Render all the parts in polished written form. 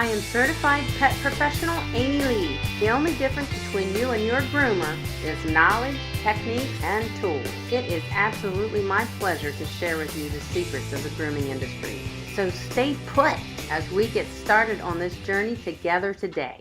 I am certified pet professional Amy Lee. The only difference between you and your groomer is knowledge, techniques, and tools. It is absolutely my pleasure to share with you the secrets of the grooming industry. So stay put as we get started on this journey together today.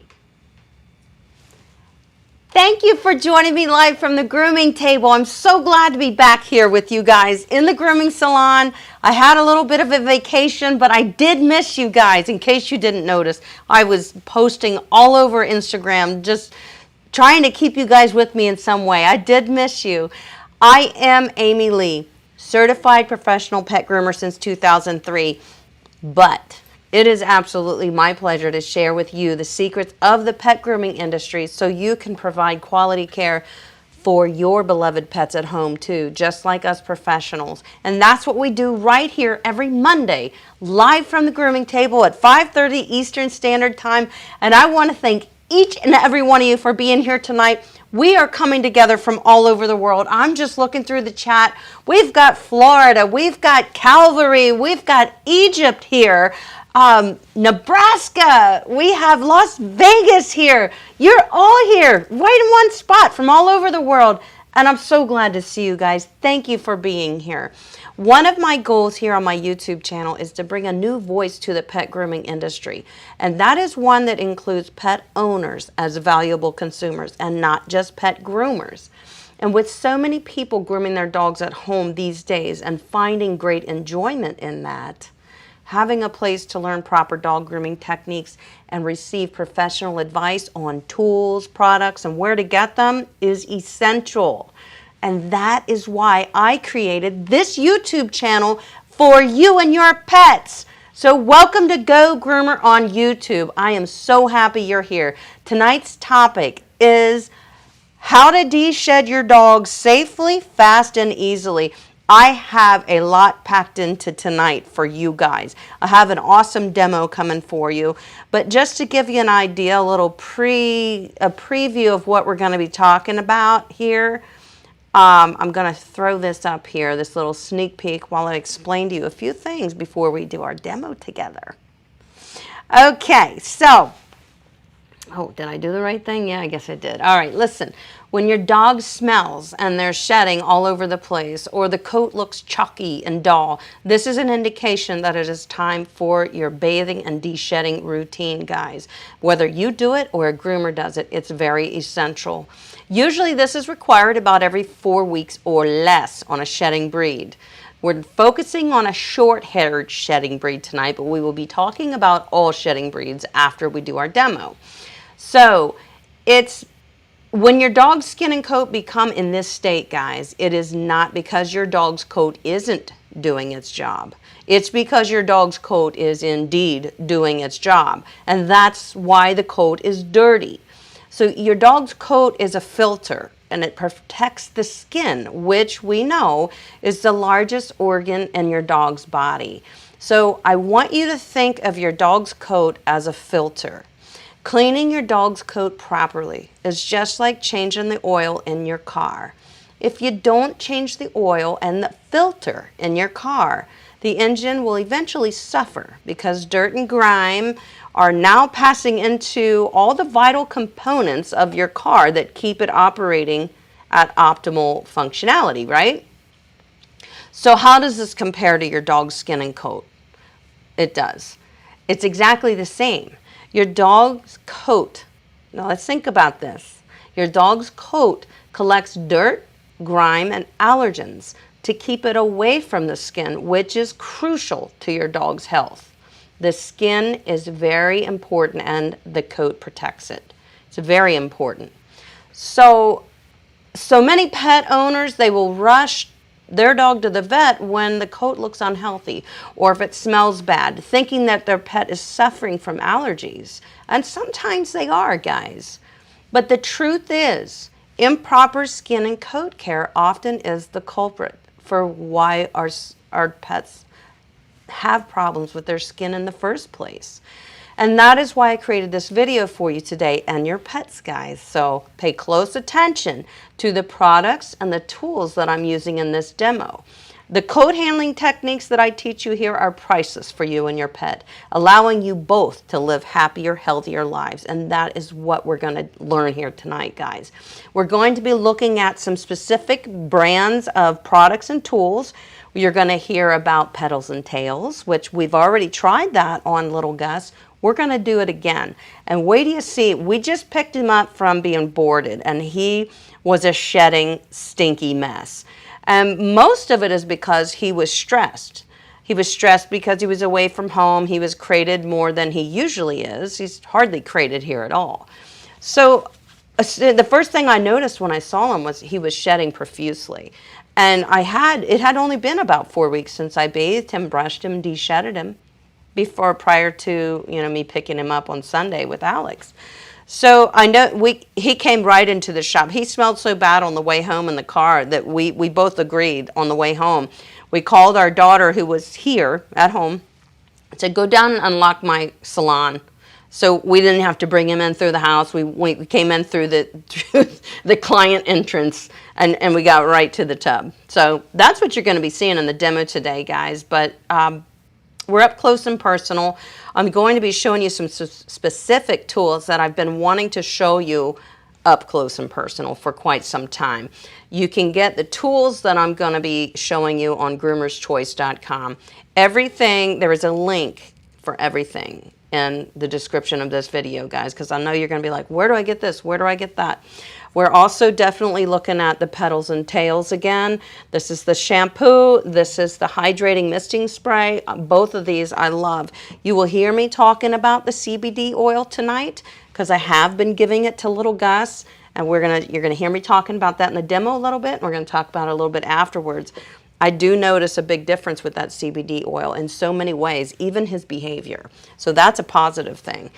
Thank you for joining me live from the grooming table. I'm so glad to be back here with you guys in the grooming salon. I had a little bit of a vacation, but I did miss you guys. In case you didn't notice, I was posting all over Instagram, just trying to keep you guys with me in some way. I did miss you. I am Amy Lee, certified professional pet groomer since 2003, but it is absolutely my pleasure to share with you the secrets of the pet grooming industry so you can provide quality care for your beloved pets at home too, just like us professionals. And that's what we do right here every Monday, live from the grooming table at 5:30 Eastern Standard Time. And I want to thank each and every one of you for being here tonight. We are coming together from all over the world. I'm just looking through the chat. We've got Florida, we've got Calvary, we've got Egypt here. Nebraska, we have Las Vegas here. You're all here, right in one spot from all over the world. And I'm so glad to see you guys. Thank you for being here. One of my goals here on my YouTube channel is to bring a new voice to the pet grooming industry. And that is one that includes pet owners as valuable consumers and not just pet groomers. And with so many people grooming their dogs at home these days and finding great enjoyment in that, having a place to learn proper dog grooming techniques and receive professional advice on tools, products, and where to get them is essential. And that is why I created this YouTube channel for you and your pets. So welcome to Go Groomer on YouTube. I am so happy you're here. Tonight's topic is how to DeShed your dog safely, fast, and easily. I have a lot packed into tonight for you guys. I have an awesome demo coming for you, but just to give you an idea, a little preview of what we're going to be talking about here, I'm going to throw this up here, this little sneak peek, while I explain to you a few things before we do our demo together. Okay, so, oh, did I do the right thing? Yeah, I guess I did. All right, listen. When your dog smells and they're shedding all over the place, or the coat looks chalky and dull, this is an indication that it is time for your bathing and de-shedding routine, guys. Whether you do it or a groomer does it, it's very essential. Usually this is required about every 4 weeks or less on a shedding breed. We're focusing on a short-haired shedding breed tonight, but we will be talking about all shedding breeds after we do our demo. So it's when your dog's skin and coat become in this state, guys, it is not because your dog's coat isn't doing its job. It's because your dog's coat is indeed doing its job. And that's why the coat is dirty. So your dog's coat is a filter and it protects the skin, which we know is the largest organ in your dog's body. So I want you to think of your dog's coat as a filter. Cleaning your dog's coat properly is just like changing the oil in your car. If you don't change the oil and the filter in your car, the engine will eventually suffer because dirt and grime are now passing into all the vital components of your car that keep it operating at optimal functionality, right? So how does this compare to your dog's skin and coat? It does. It's exactly the same. Your dog's coat, now let's think about this. Your dog's coat collects dirt, grime, and allergens to keep it away from the skin, which is crucial to your dog's health. The skin is very important and the coat protects it. It's very important. So many pet owners, they will rush their dog to the vet when the coat looks unhealthy or if it smells bad, thinking that their pet is suffering from allergies. And sometimes they are, guys. But the truth is, improper skin and coat care often is the culprit for why our pets have problems with their skin in the first place. And that is why I created this video for you today and your pets, guys. So pay close attention to the products and the tools that I'm using in this demo. The coat handling techniques that I teach you here are priceless for you and your pet, allowing you both to live happier, healthier lives. And that is what we're going to learn here tonight, guys. We're going to be looking at some specific brands of products and tools. You're going to hear about Petals and Tails, which we've already tried that on little Gus. We're going to do it again. And wait till you see, we just picked him up from being boarded, and he was a shedding, stinky mess. And most of it is because he was stressed. He was stressed because he was away from home. He was crated more than he usually is. He's hardly crated here at all. So the first thing I noticed when I saw him was he was shedding profusely. And it had only been about 4 weeks since I bathed him, brushed him, DeShedded him prior to, me picking him up on Sunday with Alex. So I know he came right into the shop. He smelled so bad on the way home in the car that we both agreed on the way home. We called our daughter, who was here at home, said, go down and unlock my salon. So we didn't have to bring him in through the house. We came in through the client entrance, and we got right to the tub. So that's what you're going to be seeing in the demo today, guys. But we're up close and personal. I'm going to be showing you some specific tools that I've been wanting to show you up close and personal for quite some time. You can get the tools that I'm going to be showing you on groomerschoice.com. Everything, there is a link for everything in the description of this video, guys, because I know you're going to be like, where do I get this? Where do I get that? We're also definitely looking at the Petals and Tails again. This is the shampoo. This is the hydrating misting spray. Both of these I love. You will hear me talking about the CBD oil tonight because I have been giving it to little Gus, and you're gonna hear me talking about that in the demo a little bit, and we're gonna talk about it a little bit afterwards. I do notice a big difference with that CBD oil in so many ways, even his behavior. So that's a positive thing.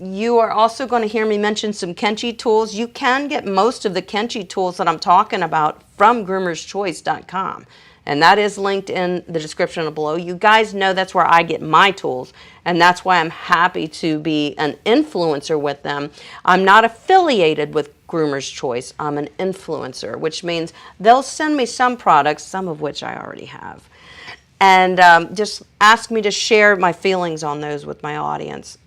You are also going to hear me mention some Kenchi tools. You can get most of the Kenchi tools that I'm talking about from groomerschoice.com. And that is linked in the description below. You guys know that's where I get my tools. And that's why I'm happy to be an influencer with them. I'm not affiliated with Groomer's Choice. I'm an influencer, which means they'll send me some products, some of which I already have. And just ask me to share my feelings on those with my audience.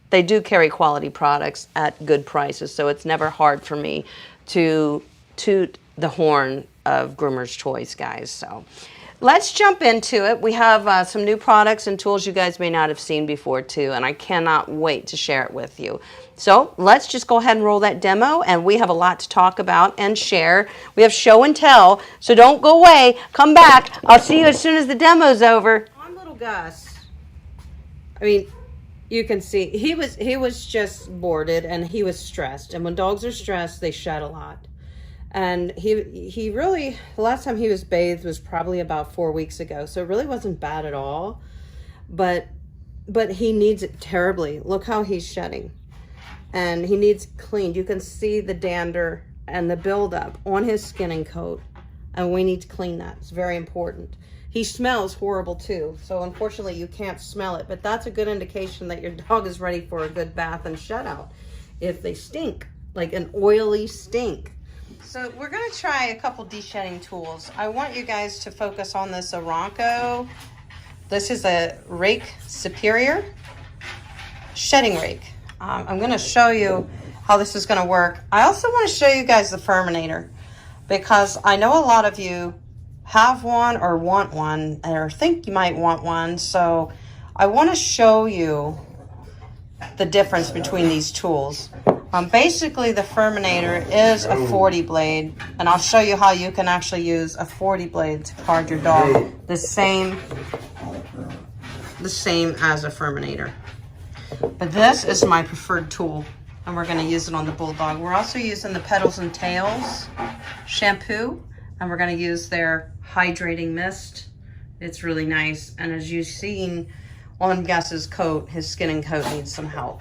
They do carry quality products at good prices, so it's never hard for me to toot the horn of Groomer's Choice, guys. So let's jump into it. We have some new products and tools you guys may not have seen before too, and I cannot wait to share it with you. So let's just go ahead and roll that demo, and we have a lot to talk about and share. We have show and tell, so don't go away. Come back. I'll see you as soon as the demo's over. On little Gus. I mean, you can see he was just boarded, and he was stressed. And when dogs are stressed, they shed a lot. And he really, the last time he was bathed was probably about 4 weeks ago. So it really wasn't bad at all. But he needs it terribly. Look how he's shedding. And he needs cleaned. You can see the dander and the buildup on his skin and coat. And we need to clean that. It's very important. He smells horrible too. So unfortunately you can't smell it. But that's a good indication that your dog is ready for a good bath and shed out. If they stink, like an oily stink. So we're going to try a couple de-shedding tools. I want you guys to focus on this Aranco. This is a Rake Superior shedding rake. I'm going to show you how this is going to work. I also want to show you guys the Furminator, because I know a lot of you have one or want one or think you might want one. So I want to show you the difference between these tools. Basically, the Furminator is a 40 blade, and I'll show you how you can actually use a 40 blade to card your dog the same as a Furminator. But this is my preferred tool, and we're going to use it on the Bulldog. We're also using the Petals and Tails shampoo, and we're going to use their hydrating mist. It's really nice, and as you've seen on Gus's coat, his skin and coat needs some help.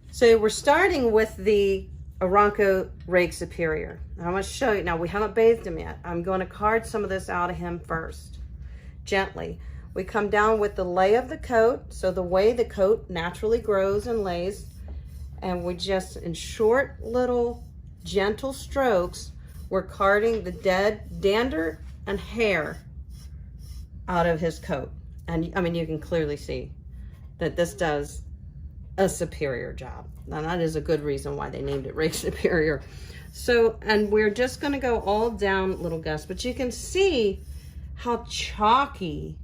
So we're starting with the Aranco Rake Superior. I'm going to show you. Now, we haven't bathed him yet. I'm going to card some of this out of him first, gently. We come down with the lay of the coat, so the way the coat naturally grows and lays, and we just, in short little gentle strokes, we're carding the dead dander and hair out of his coat. And I mean, you can clearly see that this does a superior job. Now that is a good reason why they named it Rake Superior. So, and we're just gonna go all down, little Gus, but you can see how chalky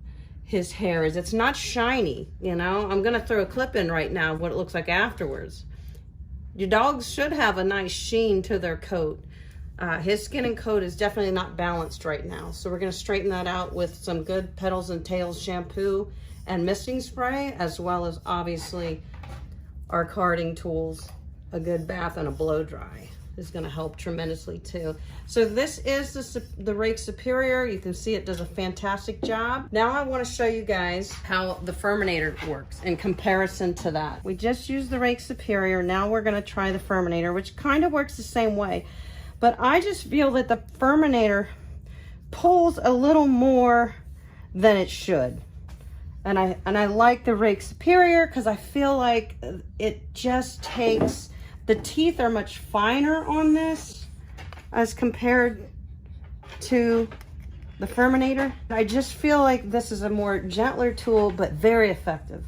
his hair is. It's not shiny, you know. I'm gonna throw a clip in right now of what it looks like afterwards. Your dogs should have a nice sheen to their coat. His skin and coat is definitely not balanced right now. So we're gonna straighten that out with some good Petals and Tails shampoo and misting spray, as well as obviously our carding tools. A good bath and a blow dry is gonna help tremendously too. So this is the Rake Superior. You can see it does a fantastic job. Now I wanna show you guys how the Furminator works in comparison to that. We just used the Rake Superior. Now we're gonna try the Furminator, which kind of works the same way. But I just feel that the Furminator pulls a little more than it should. And I like the Rake Superior because I feel like it just takes, the teeth are much finer on this as compared to the Furminator. I just feel like this is a more gentler tool, but very effective.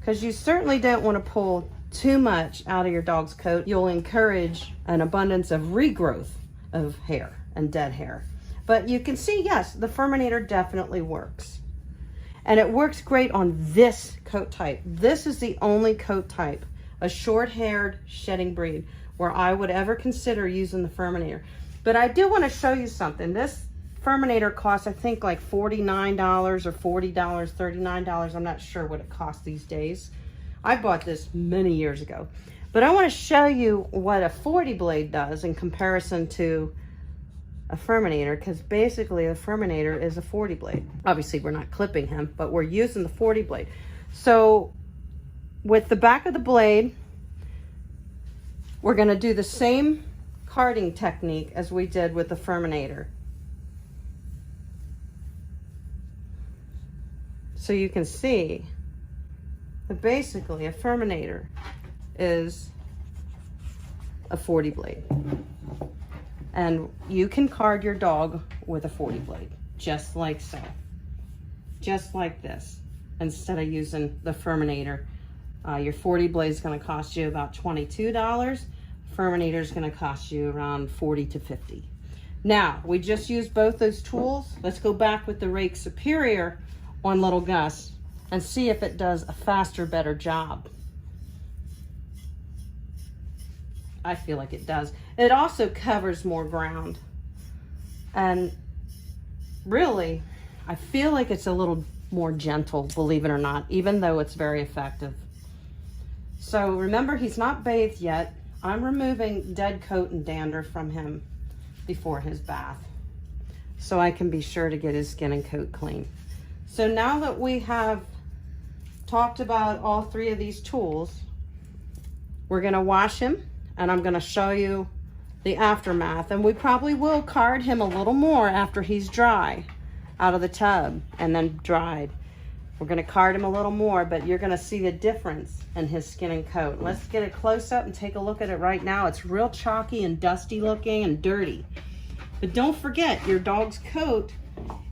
Because you certainly don't want to pull too much out of your dog's coat. You'll encourage an abundance of regrowth of hair and dead hair. But you can see, yes, the Furminator definitely works. And it works great on this coat type. This is the only coat type, a short-haired shedding breed, where I would ever consider using the Furminator. But I do want to show you something. This Furminator costs, I think, like $49 or $40, $39. I'm not sure what it costs these days. I bought this many years ago. But I want to show you what a 40 blade does in comparison to a Furminator, because basically a Furminator is a 40 blade. Obviously we're not clipping him, but we're using the 40 blade. So with the back of the blade, we're going to do the same carding technique as we did with the Furminator. So you can see that basically a Furminator is a 40 blade. And you can card your dog with a 40 blade, just like so. Just like this. Instead of using the Furminator, your 40 blade is going to cost you about $22. Furminator is going to cost you around $40 to $50. Now, we just used both those tools. Let's go back with the Rake Superior on little Gus and see if it does a faster, better job. I feel like it does. It also covers more ground. And really, I feel like it's a little more gentle, believe it or not, even though it's very effective. So remember, he's not bathed yet. I'm removing dead coat and dander from him before his bath, so I can be sure to get his skin and coat clean. So now that we have talked about all three of these tools, we're gonna wash him, and I'm gonna show you the aftermath. And we probably will card him a little more after he's dry out of the tub and then dried. We're gonna card him a little more, but you're gonna see the difference in his skin and coat. Let's get a close up and take a look at it right now. It's real chalky and dusty looking and dirty. But don't forget, your dog's coat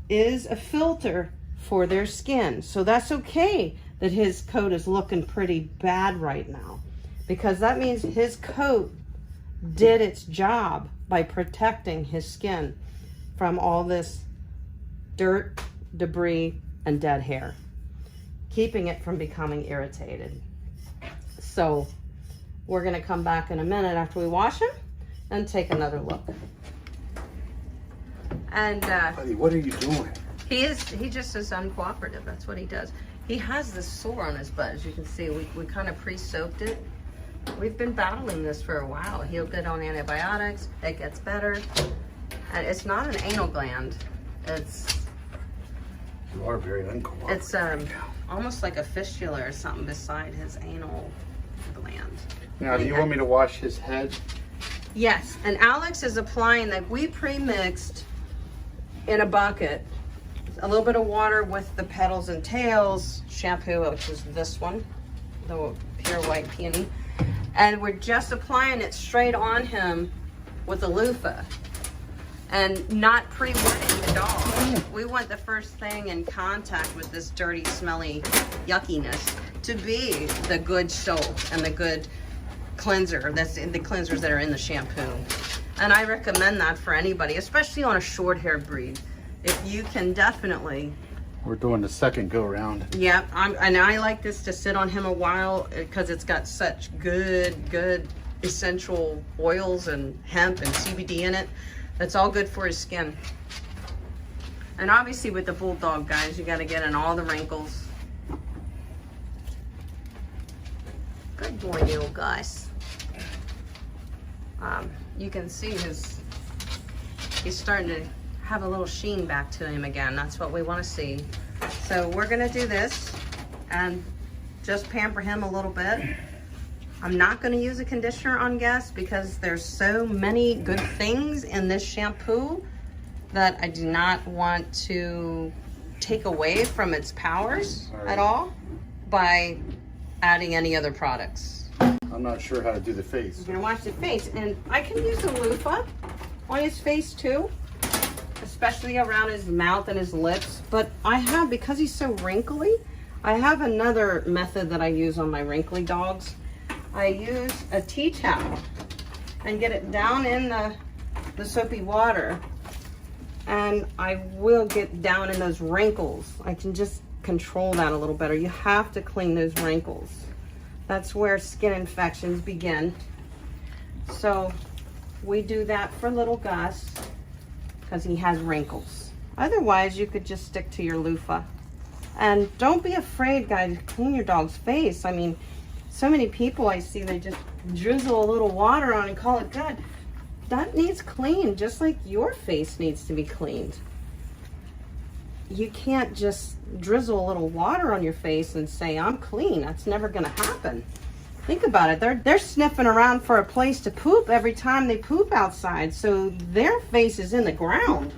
is a filter for their skin. So that's okay that his coat is looking pretty bad right now, because that means his coat did its job by protecting his skin from all this dirt, debris, and dead hair, keeping it from becoming irritated. So we're gonna come back in a minute after we wash him and take another look. And Buddy, what are you doing? he just is uncooperative. That's what he does. He has this sore on his butt, as you can see. We kind of pre-soaked it. We've been battling this for a while. He'll get on antibiotics, it gets better. And it's not an anal gland. You are very uncooperative. It's almost like a fistula or something beside his anal gland. Now, do you want me to wash his head? Yes, and Alex is applying that. We pre-mixed in a bucket a little bit of water with the Petals and Tails shampoo, which is this one, the pure white peony. And we're just applying it straight on him with a loofah. and not pre-wetting the dog. We want the first thing in contact with this dirty, smelly yuckiness to be the good soap and the good cleanser. That's the cleansers that are in the shampoo. And I recommend that for anybody, especially on a short hair breed. If you can definitely. We're doing the second go around. Yeah, and I like this to sit on him a while because it's got such good essential oils and hemp and CBD in it. That's all good for his skin. And obviously with the bulldog, guys, you got to get in all the wrinkles. Good boy, little Gus. You can see he's starting to have a little sheen back to him again. That's what we want to see. So we're gonna do this and just pamper him a little bit. I'm not gonna use a conditioner on Gus because there's so many good things in this shampoo that I do not want to take away from its powers at all by adding any other products. I'm not sure how to do the face. You're gonna wash the face, and I can use a loofah on his face too, especially around his mouth and his lips. But I have, because he's so wrinkly, I have another method that I use on my wrinkly dogs. I use a tea towel and get it down in the soapy water, and I will get down in those wrinkles. I can just control that a little better. You have to clean those wrinkles. That's where skin infections begin. So we do that for little Gus because he has wrinkles. Otherwise, you could just stick to your loofah. And don't be afraid, guys, to clean your dog's face. I mean, so many people I see, they just drizzle a little water on and call it good. That needs cleaned, just like your face needs to be cleaned. You can't just drizzle a little water on your face and say, I'm clean. That's never gonna happen. Think about it. They're sniffing around for a place to poop every time they poop outside. So their face is in the ground.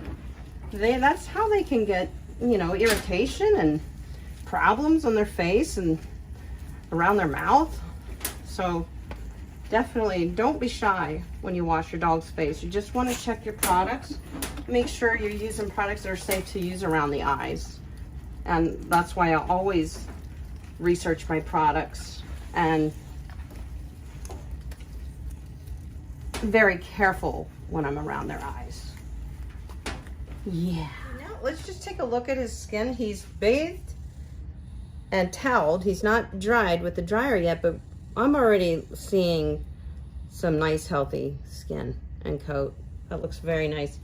That's how they can get, you know, irritation and problems on their face and around their mouth. So definitely don't be shy when you wash your dog's face. You just want to check your products. Make sure you're using products that are safe to use around the eyes. And that's why I always research my products and very careful when I'm around their eyes. Yeah. Now let's just take a look at his skin. He's bathed and toweled. He's not dried with the dryer yet, but I'm already seeing some nice healthy skin and coat. That looks very nice.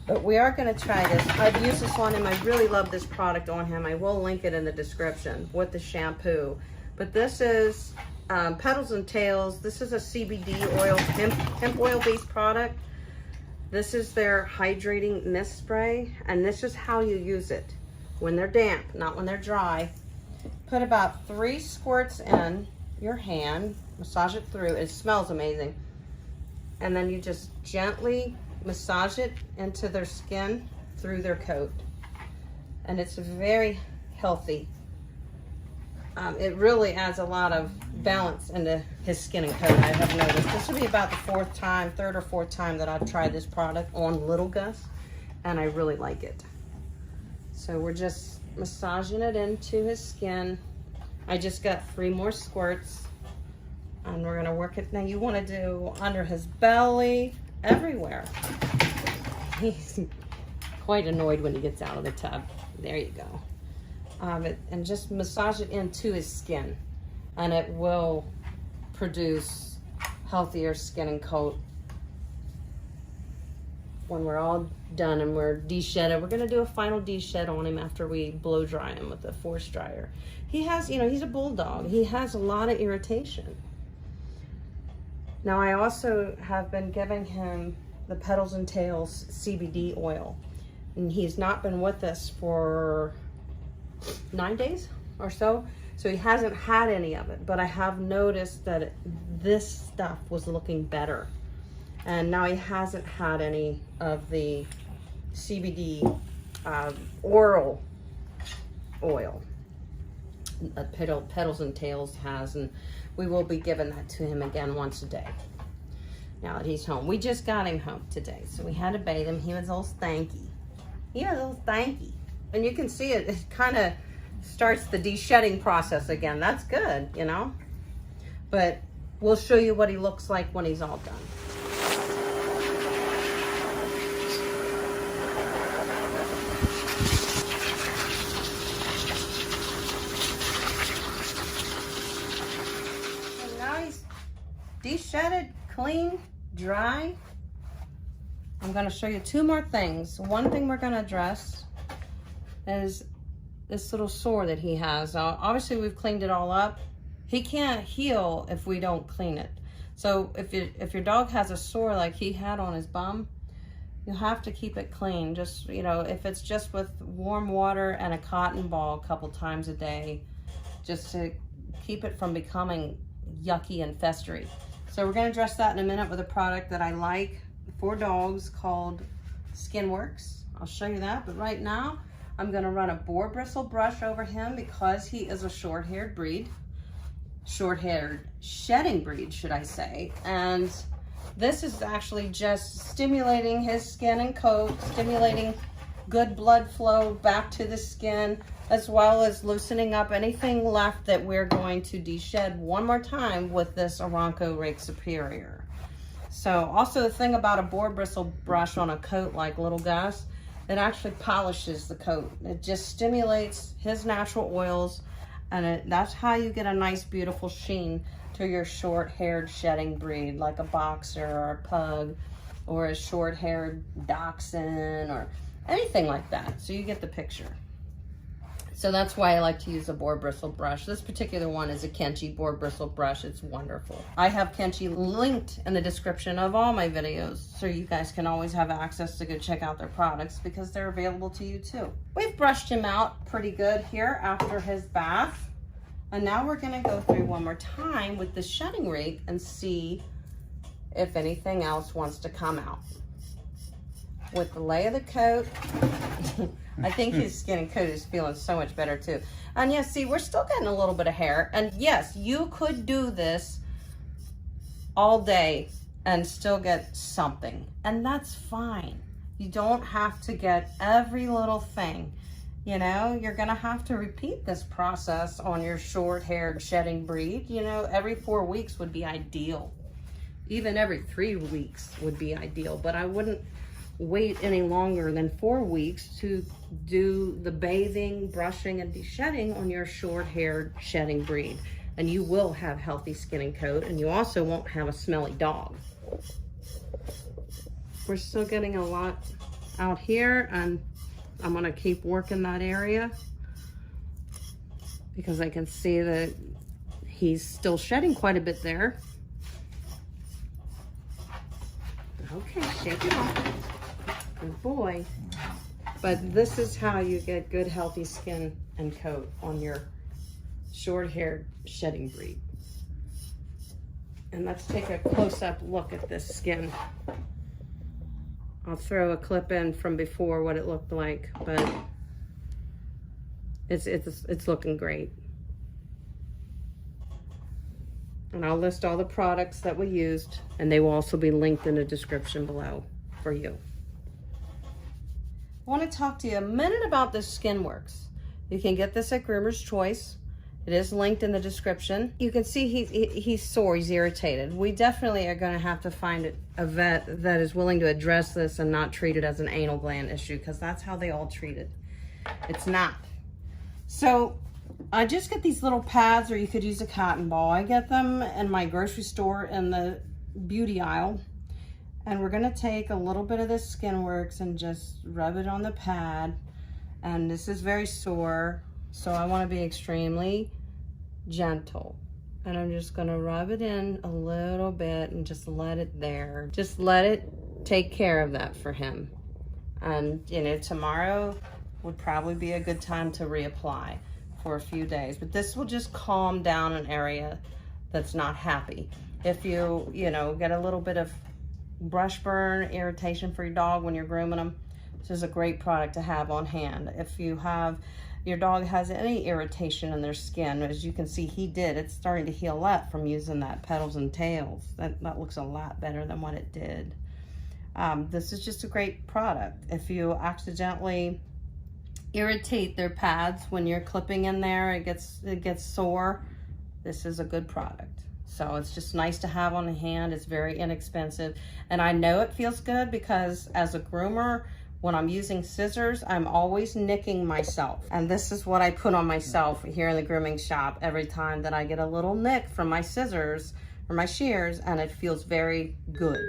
But we are going to try this. I've used this on him. I really love this product on him. I will link it in the description with the shampoo. But this is Petals and Tails. This is a CBD oil, hemp oil based product. This is their hydrating mist spray. And this is how you use it. When they're damp, not when they're dry. Put about 3 squirts in your hand. Massage it through. It smells amazing. And then you just gently massage it into their skin through their coat. And it's very healthy. It really adds a lot of balance into his skin and coat, I have noticed. This will be about the third or fourth time that I've tried this product on little Gus, and I really like it. So we're just massaging it into his skin. I just got 3 more squirts. And we're gonna work it. Now you wanna do under his belly, everywhere. He's quite annoyed when he gets out of the tub. There you go. And just massage it into his skin. And it will produce healthier skin and coat. When we're all done and we're de-shedded, we're gonna do a final de-shed on him after we blow dry him with a force dryer. He has, you know, he's a bulldog. He has a lot of irritation. Now I also have been giving him the Petals and Tails CBD oil. And he's not been with us for 9 days or so. So he hasn't had any of it, but I have noticed that this stuff was looking better. And now he hasn't had any of the CBD oral oil that Petals and Tails has, and we will be giving that to him again once a day. now that he's home. We just got him home today, so we had to bathe him. He was all stanky. And you can see it kind of starts the de-shedding process again. That's good, you know. But we'll show you what he looks like when he's all done. And now he's de-shedded, clean, dry. I'm going to show you two more things. One thing we're going to address is this little sore that he has. Obviously, we've cleaned it all up. He can't heal if we don't clean it. So if your dog has a sore like he had on his bum, you have to keep it clean. Just, you know, if it's just with warm water and a cotton ball a couple times a day, just to keep it from becoming yucky and festery. So we're going to address that in a minute with a product that I like for dogs called Skinworks. I'll show you that, but right now I'm going to run a boar bristle brush over him because he is a short-haired breed. Short-haired shedding breed, should I say. And this is actually just stimulating his skin and coat, stimulating good blood flow back to the skin, as well as loosening up anything left that we're going to de-shed one more time with this Aranco Rake Superior. So also the thing about a boar bristle brush on a coat like Little Gus, it actually polishes the coat. It just stimulates his natural oils, and that's how you get a nice beautiful sheen to your short-haired shedding breed, like a boxer or a pug or a short-haired dachshund or anything like that. So you get the picture. So that's why I like to use a boar bristle brush. This particular one is a Kenchi boar bristle brush. It's wonderful. I have Kenchi linked in the description of all my videos, so you guys can always have access to go check out their products because they're available to you too. We've brushed him out pretty good here after his bath. And now we're gonna go through one more time with the shedding rake and see if anything else wants to come out. With the lay of the coat, I think his skin and coat is feeling so much better too. And yes, see, we're still getting a little bit of hair. And yes, you could do this all day and still get something. And that's fine. You don't have to get every little thing. You know, you're gonna have to repeat this process on your short-haired shedding breed. You know, every 4 weeks would be ideal. Even every 3 weeks would be ideal, but I wouldn't wait any longer than 4 weeks to do the bathing, brushing, and de-shedding on your short-haired shedding breed. And you will have healthy skin and coat, and you also won't have a smelly dog. We're still getting a lot out here, and I'm gonna keep working that area because I can see that he's still shedding quite a bit there. Okay, shake it off. Good boy. But this is how you get good healthy skin and coat on your short-haired shedding breed. And let's take a close-up look at this skin. I'll throw a clip in from before what it looked like, but it's looking great. And I'll list all the products that we used, and they will also be linked in the description below for you. I want to talk to you a minute about this Skinworks. You can get this at Groomer's Choice. It is linked in the description. You can see he's sore, he's irritated. We definitely are going to have to find a vet that is willing to address this and not treat it as an anal gland issue, because that's how they all treat it. It's not. So I just get these little pads, or you could use a cotton ball. I get them in my grocery store in the beauty aisle. And we're gonna take a little bit of this Skinworks and just rub it on the pad. And this is very sore, so I wanna be extremely gentle. And I'm just gonna rub it in a little bit and just let it there. Just let it take care of that for him. And you know, tomorrow would probably be a good time to reapply for a few days. But this will just calm down an area that's not happy. If you know, get a little bit of brush burn, irritation for your dog when you're grooming them, this is a great product to have on hand. If you have your dog has any irritation in their skin, as you can see he did, it's starting to heal up from using that Petals and Tails. That looks a lot better than what it did. This is just a great product. If you accidentally irritate their pads when you're clipping in there, it gets sore, this is a good product. So it's just nice to have on hand. It's very inexpensive, and I know it feels good because as a groomer, when I'm using scissors, I'm always nicking myself, and this is what I put on myself here in the grooming shop every time that I get a little nick from my scissors or my shears, and it feels very good.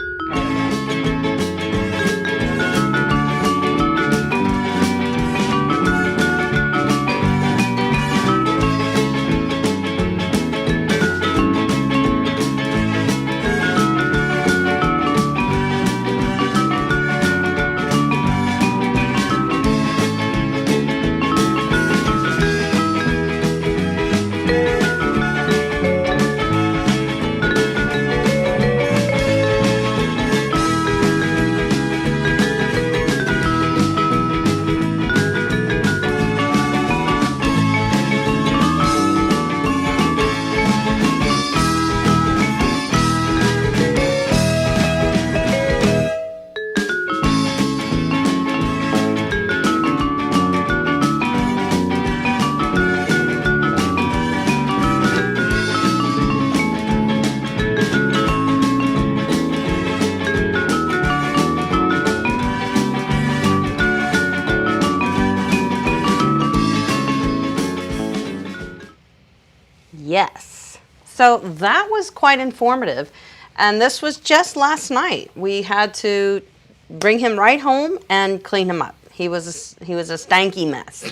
Yes, so that was quite informative, and this was just last night. We had to bring him right home and clean him up. He was a stanky mess.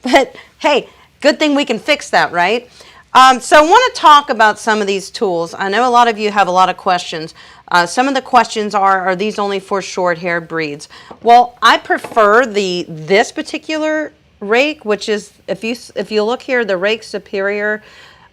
But hey, good thing we can fix that, right? So I want to talk about some of these tools. I know a lot of you have a lot of questions. Some of the questions are these only for short-haired breeds? Well, I prefer this particular rake, which is, if you look here, the Rake Superior,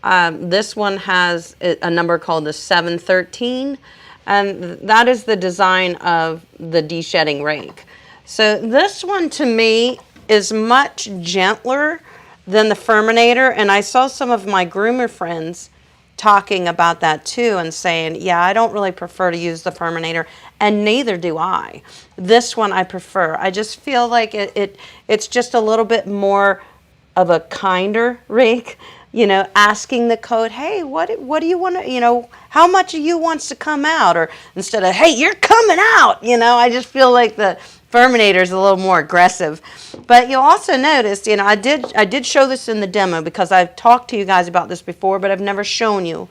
this one has a number called the 713, and that is the design of the deshedding rake. So this one to me is much gentler than the Furminator, and I saw some of my groomer friends talking about that too and saying, yeah, I don't really prefer to use the Furminator, and neither do I. This one I prefer. I just feel like it's just a little bit more of a kinder rake, you know, asking the coat, hey, what do you want to, you know, how much of you wants to come out? Or instead of, hey, you're coming out, you know, I just feel like the Furminator is a little more aggressive. But you'll also notice, you know, I did show this in the demo because I've talked to you guys about this before, but I've never shown you.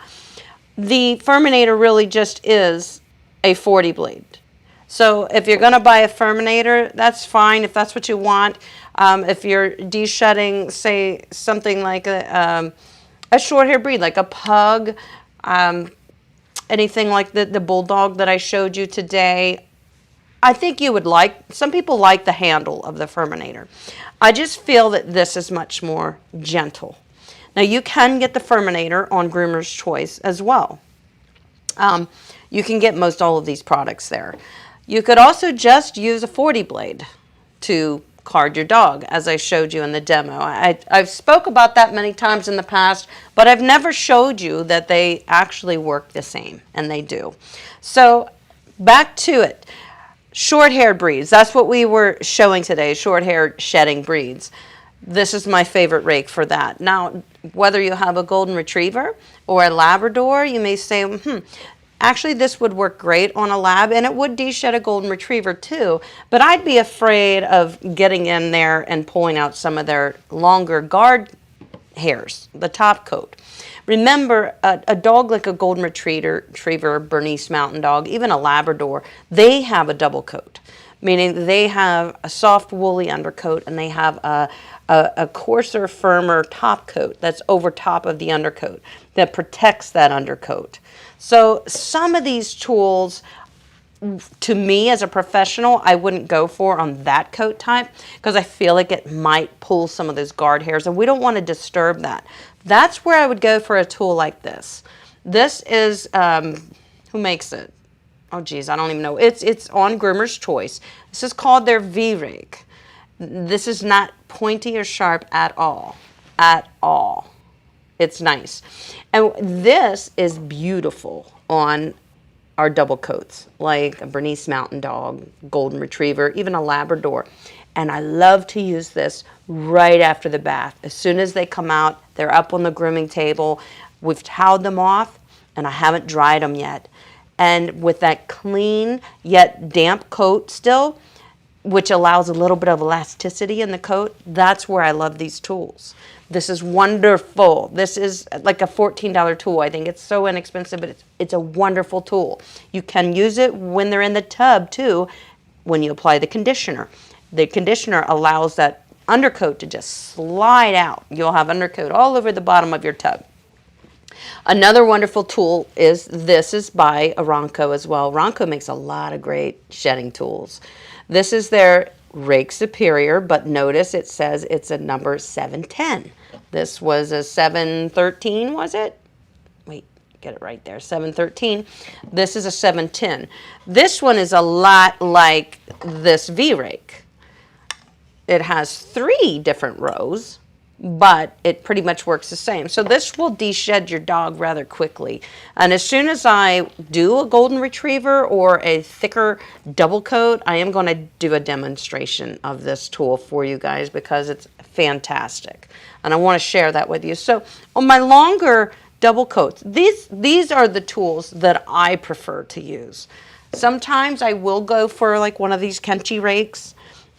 The Furminator really just is a 40 blade. So if you're going to buy a Furminator, that's fine if that's what you want. If you're deshedding, say, something like a short hair breed, like a pug, anything like the bulldog that I showed you today, I think you would like, some people like the handle of the Furminator. I just feel that this is much more gentle. Now you can get the Furminator on Groomer's Choice as well. You can get most all of these products there. You could also just use a 40 blade to card your dog, as I showed you in the demo. I've spoke about that many times in the past, but I've never showed you that they actually work the same, and they do. So back to it. Short-haired breeds, that's what we were showing today, short-haired shedding breeds. This is my favorite rake for that. Now, whether you have a Golden Retriever or a Labrador, you may say, actually this would work great on a Lab, and it would deshed a Golden Retriever too, but I'd be afraid of getting in there and pulling out some of their longer guard hairs, the top coat. Remember, a dog like a Golden Retriever, Bernese Mountain Dog, even a Labrador, they have a double coat, meaning they have a soft woolly undercoat and they have a coarser, firmer top coat that's over top of the undercoat that protects that undercoat. So some of these tools, to me as a professional, I wouldn't go for on that coat type because I feel like it might pull some of those guard hairs, and we don't want to disturb that. That's where I would go for a tool like this. This is, who makes it? Oh geez, I don't even know. It's on Groomer's Choice. This is called their V-Rake. This is not pointy or sharp at all. At all. It's nice. And this is beautiful on our double coats, like a Bernese Mountain Dog, Golden Retriever, even a Labrador. And I love to use this right after the bath. As soon as they come out, they're up on the grooming table. We've toweled them off, and I haven't dried them yet. And with that clean yet damp coat still, which allows a little bit of elasticity in the coat, that's where I love these tools. This is wonderful. This is like a $14 tool. I think it's so inexpensive, but it's a wonderful tool. You can use it when they're in the tub too, when you apply the conditioner. The conditioner allows that undercoat to just slide out. You'll have undercoat all over the bottom of your tub. Another wonderful tool is, this is by Aranco as well. Aranco makes a lot of great shedding tools. This is their Rake Superior, but notice it says it's a number 710. This was a 713, was it? Wait, get it right there, 713. This is a 710. This one is a lot like this V-Rake. It has 3 different rows, but it pretty much works the same. So this will DeShed your dog rather quickly. And as soon as I do a Golden Retriever or a thicker double coat, I am going to do a demonstration of this tool for you guys because it's fantastic. And I want to share that with you. So on my longer double coats, these are the tools that I prefer to use. Sometimes I will go for like one of these Kenchi rakes.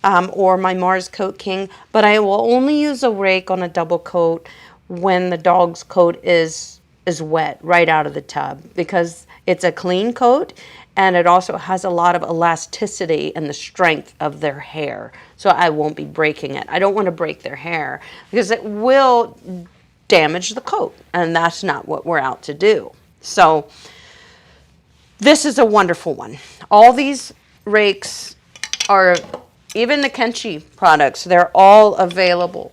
Or my Mars Coat King, but I will only use a rake on a double coat when the dog's coat is wet right out of the tub, because it's a clean coat and it also has a lot of elasticity and the strength of their hair, so I won't be breaking it. I don't want to break their hair because it will damage the coat, and that's not what we're out to do. So this is a wonderful one. All these rakes are, even the Kenchi products, they're all available,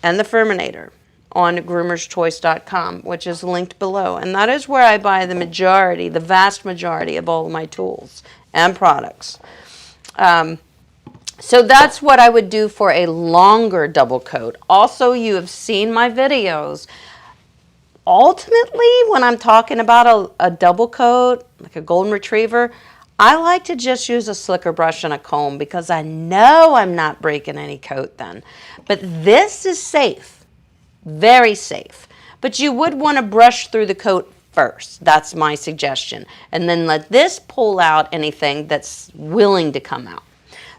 and the Furminator on groomerschoice.com, which is linked below. And that is where I buy the majority, the vast majority of all of my tools and products. So that's what I would do for a longer double coat. Also, you have seen my videos. Ultimately, when I'm talking about a double coat, like a Golden Retriever, I like to just use a slicker brush and a comb because I know I'm not breaking any coat then. But this is safe, very safe. But you would want to brush through the coat first. That's my suggestion. And then let this pull out anything that's willing to come out.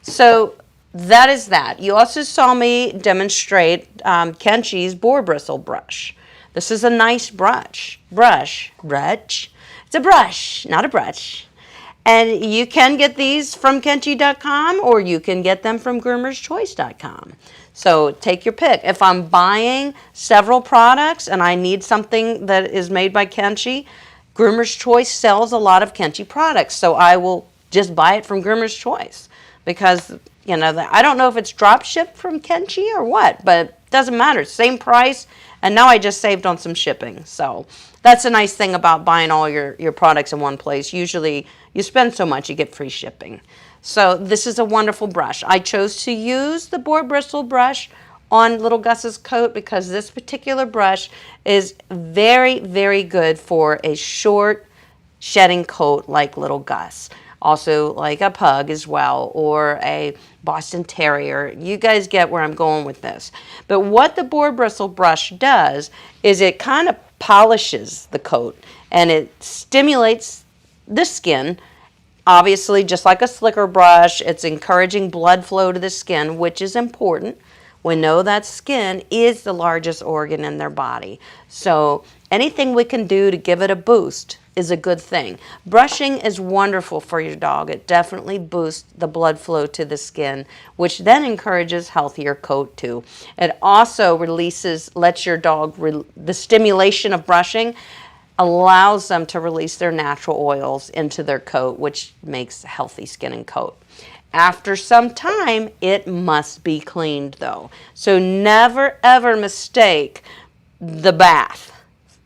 So that is that. You also saw me demonstrate Kenchi's boar bristle brush. This is a nice brush. It's a brush, not a brush. And you can get these from Kenchi.com or you can get them from groomerschoice.com. So take your pick. If I'm buying several products and I need something that is made by Kenchi, Groomer's Choice sells a lot of Kenchi products. So I will just buy it from Groomer's Choice because, you know, I don't know if it's drop shipped from Kenchi or what, but it doesn't matter. Same price. And now I just saved on some shipping. So that's a nice thing about buying all your products in one place. Usually you spend so much, you get free shipping. So this is a wonderful brush. I chose to use the boar bristle brush on Little Gus's coat because this particular brush is very, very good for a short shedding coat like Little Gus. Also like a pug as well, or a Boston Terrier. You guys get where I'm going with this. But what the boar bristle brush does is it kind of polishes the coat and it stimulates the skin. Obviously, just like a slicker brush, it's encouraging blood flow to the skin, which is important. We know that skin is the largest organ in their body. So anything we can do to give it a boost is a good thing. Brushing is wonderful for your dog. It definitely boosts the blood flow to the skin, which then encourages healthier coat too. It also lets your dog, the stimulation of brushing allows them to release their natural oils into their coat, which makes healthy skin and coat. After some time, it must be cleaned though. So never ever mistake the bath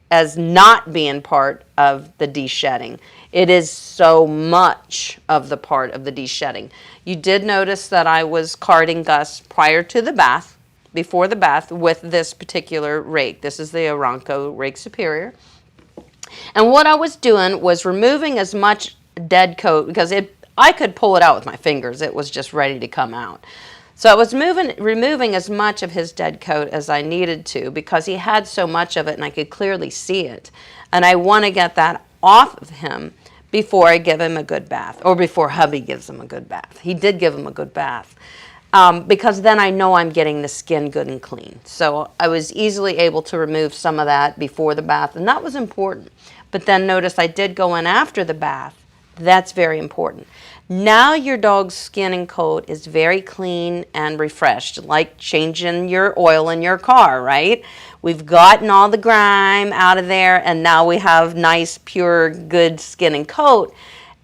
as not being part of the de-shedding. It is so much of the part of the de-shedding. You did notice that I was carding Gus prior to the bath, before the bath, with this particular rake. This is the Aranco Rake Superior. And what I was doing was removing as much dead coat, because I could pull it out with my fingers. It was just ready to come out. So I was removing as much of his dead coat as I needed to, because he had so much of it and I could clearly see it. And I want to get that off of him before I give him a good bath, or before hubby gives him a good bath. He did give him a good bath. Because then I know I'm getting the skin good and clean. So I was easily able to remove some of that before the bath, and that was important. But then notice I did go in after the bath. That's very important. Now your dog's skin and coat is very clean and refreshed, like changing your oil in your car, right? We've gotten all the grime out of there, and now we have nice, pure, good skin and coat.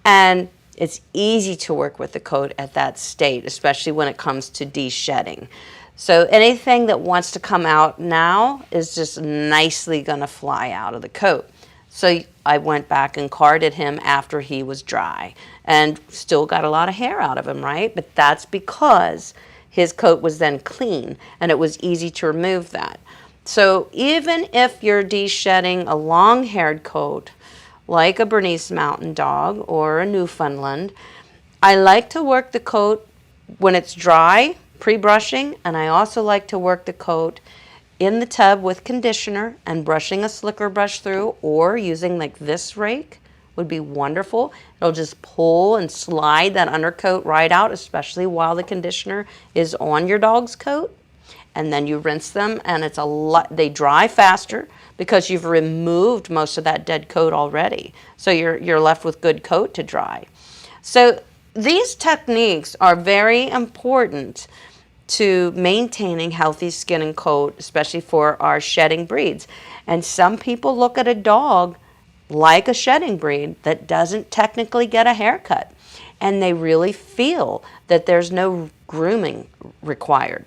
And it's easy to work with the coat at that state, especially when it comes to de-shedding. So anything that wants to come out now is just nicely going to fly out of the coat. So I went back and carded him after he was dry, and still got a lot of hair out of him, right? But that's because his coat was then clean, and it was easy to remove that. So even if you're de-shedding a long-haired coat, like a Bernese Mountain Dog or a Newfoundland, I like to work the coat when it's dry, pre-brushing, and I also like to work the coat in the tub with conditioner and brushing a slicker brush through, or using like this rake would be wonderful. It'll just pull and slide that undercoat right out, especially while the conditioner is on your dog's coat. And then you rinse them, and it's a lot, they dry faster because you've removed most of that dead coat already. So you're left with good coat to dry. So these techniques are very important to maintaining healthy skin and coat, especially for our shedding breeds. And some people look at a dog like a shedding breed that doesn't technically get a haircut, and they really feel that there's no grooming required.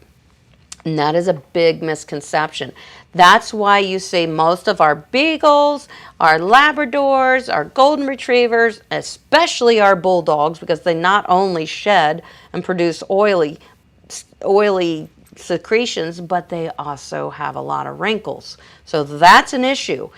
And that is a big misconception. That's why you see most of our beagles, our Labradors, our golden retrievers, especially our bulldogs, because they not only shed and produce oily secretions, but they also have a lot of wrinkles. So that's an issue.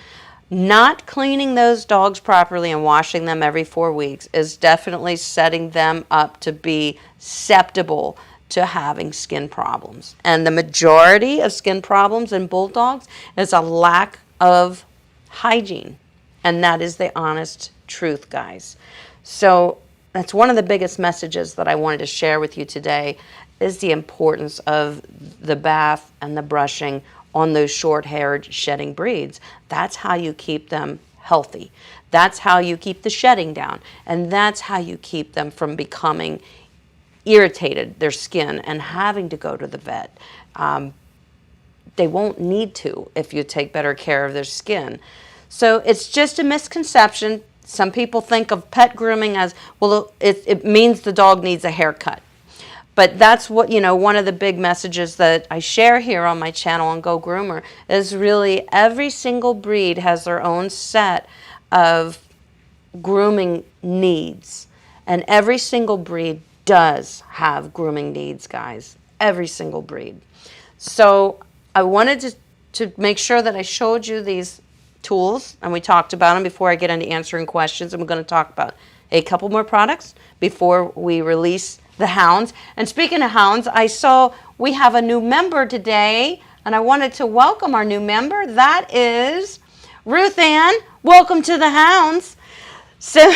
Not cleaning those dogs properly and washing them every 4 weeks is definitely setting them up to be susceptible to having skin problems. And the majority of skin problems in bulldogs is a lack of hygiene. And that is the honest truth, guys. So that's one of the biggest messages that I wanted to share with you today, is the importance of the bath and the brushing on those short-haired shedding breeds. That's how you keep them healthy. That's how you keep the shedding down. And that's how you keep them from becoming irritated, their skin, and having to go to the vet. They won't need to if you take better care of their skin. So it's just a misconception. Some people think of pet grooming as, well, it means the dog needs a haircut. But that's what, one of the big messages that I share here on my channel on Go Groomer is really every single breed has their own set of grooming needs. And every single breed does have grooming needs, guys. Every single breed. So I wanted to make sure that I showed you these tools, and we talked about them before I get into answering questions. And we're going to talk about a couple more products before we release the hounds. And speaking of hounds, I saw we have a new member today, and I wanted to welcome our new member. That is Ruth Ann. Welcome to the hounds. So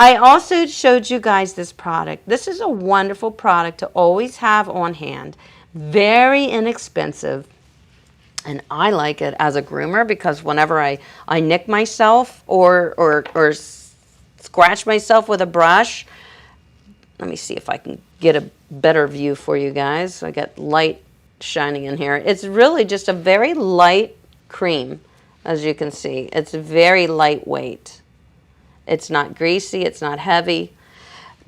I also showed you guys this product. This is a wonderful product to always have on hand. Very inexpensive. And I like it as a groomer because whenever I nick myself or scratch myself with a brush, let me see if I can get a better view for you guys. I got light shining in here. It's really just a very light cream, as you can see. It's very lightweight. It's not greasy, it's not heavy,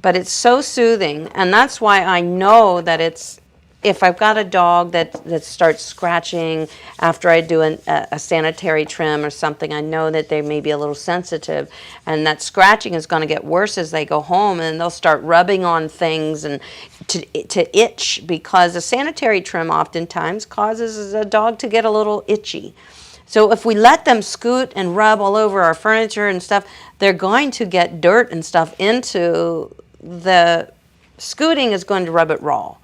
but it's so soothing. And that's why I know that it's if I've got a dog that starts scratching after I do a sanitary trim or something, I know that they may be a little sensitive, and that scratching is going to get worse as they go home, and they'll start rubbing on things and to itch, because a sanitary trim oftentimes causes a dog to get a little itchy. So if we let them scoot and rub all over our furniture and stuff, they're going to get dirt and stuff into the scooting is going to rub it raw.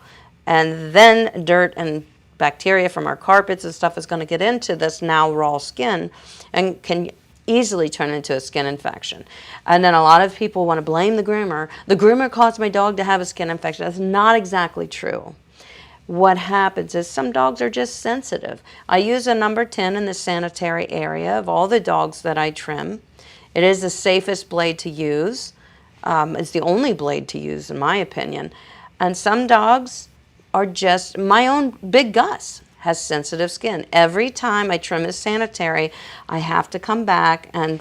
And then dirt and bacteria from our carpets and stuff is going to get into this now raw skin and can easily turn into a skin infection. And then a lot of people want to blame the groomer. The groomer caused my dog to have a skin infection. That's not exactly true. What happens is some dogs are just sensitive. I use a number 10 in the sanitary area of all the dogs that I trim. It is the safest blade to use. It's the only blade to use in my opinion. And some dogs are just, my own Big Gus has sensitive skin. Every time I trim his sanitary, I have to come back and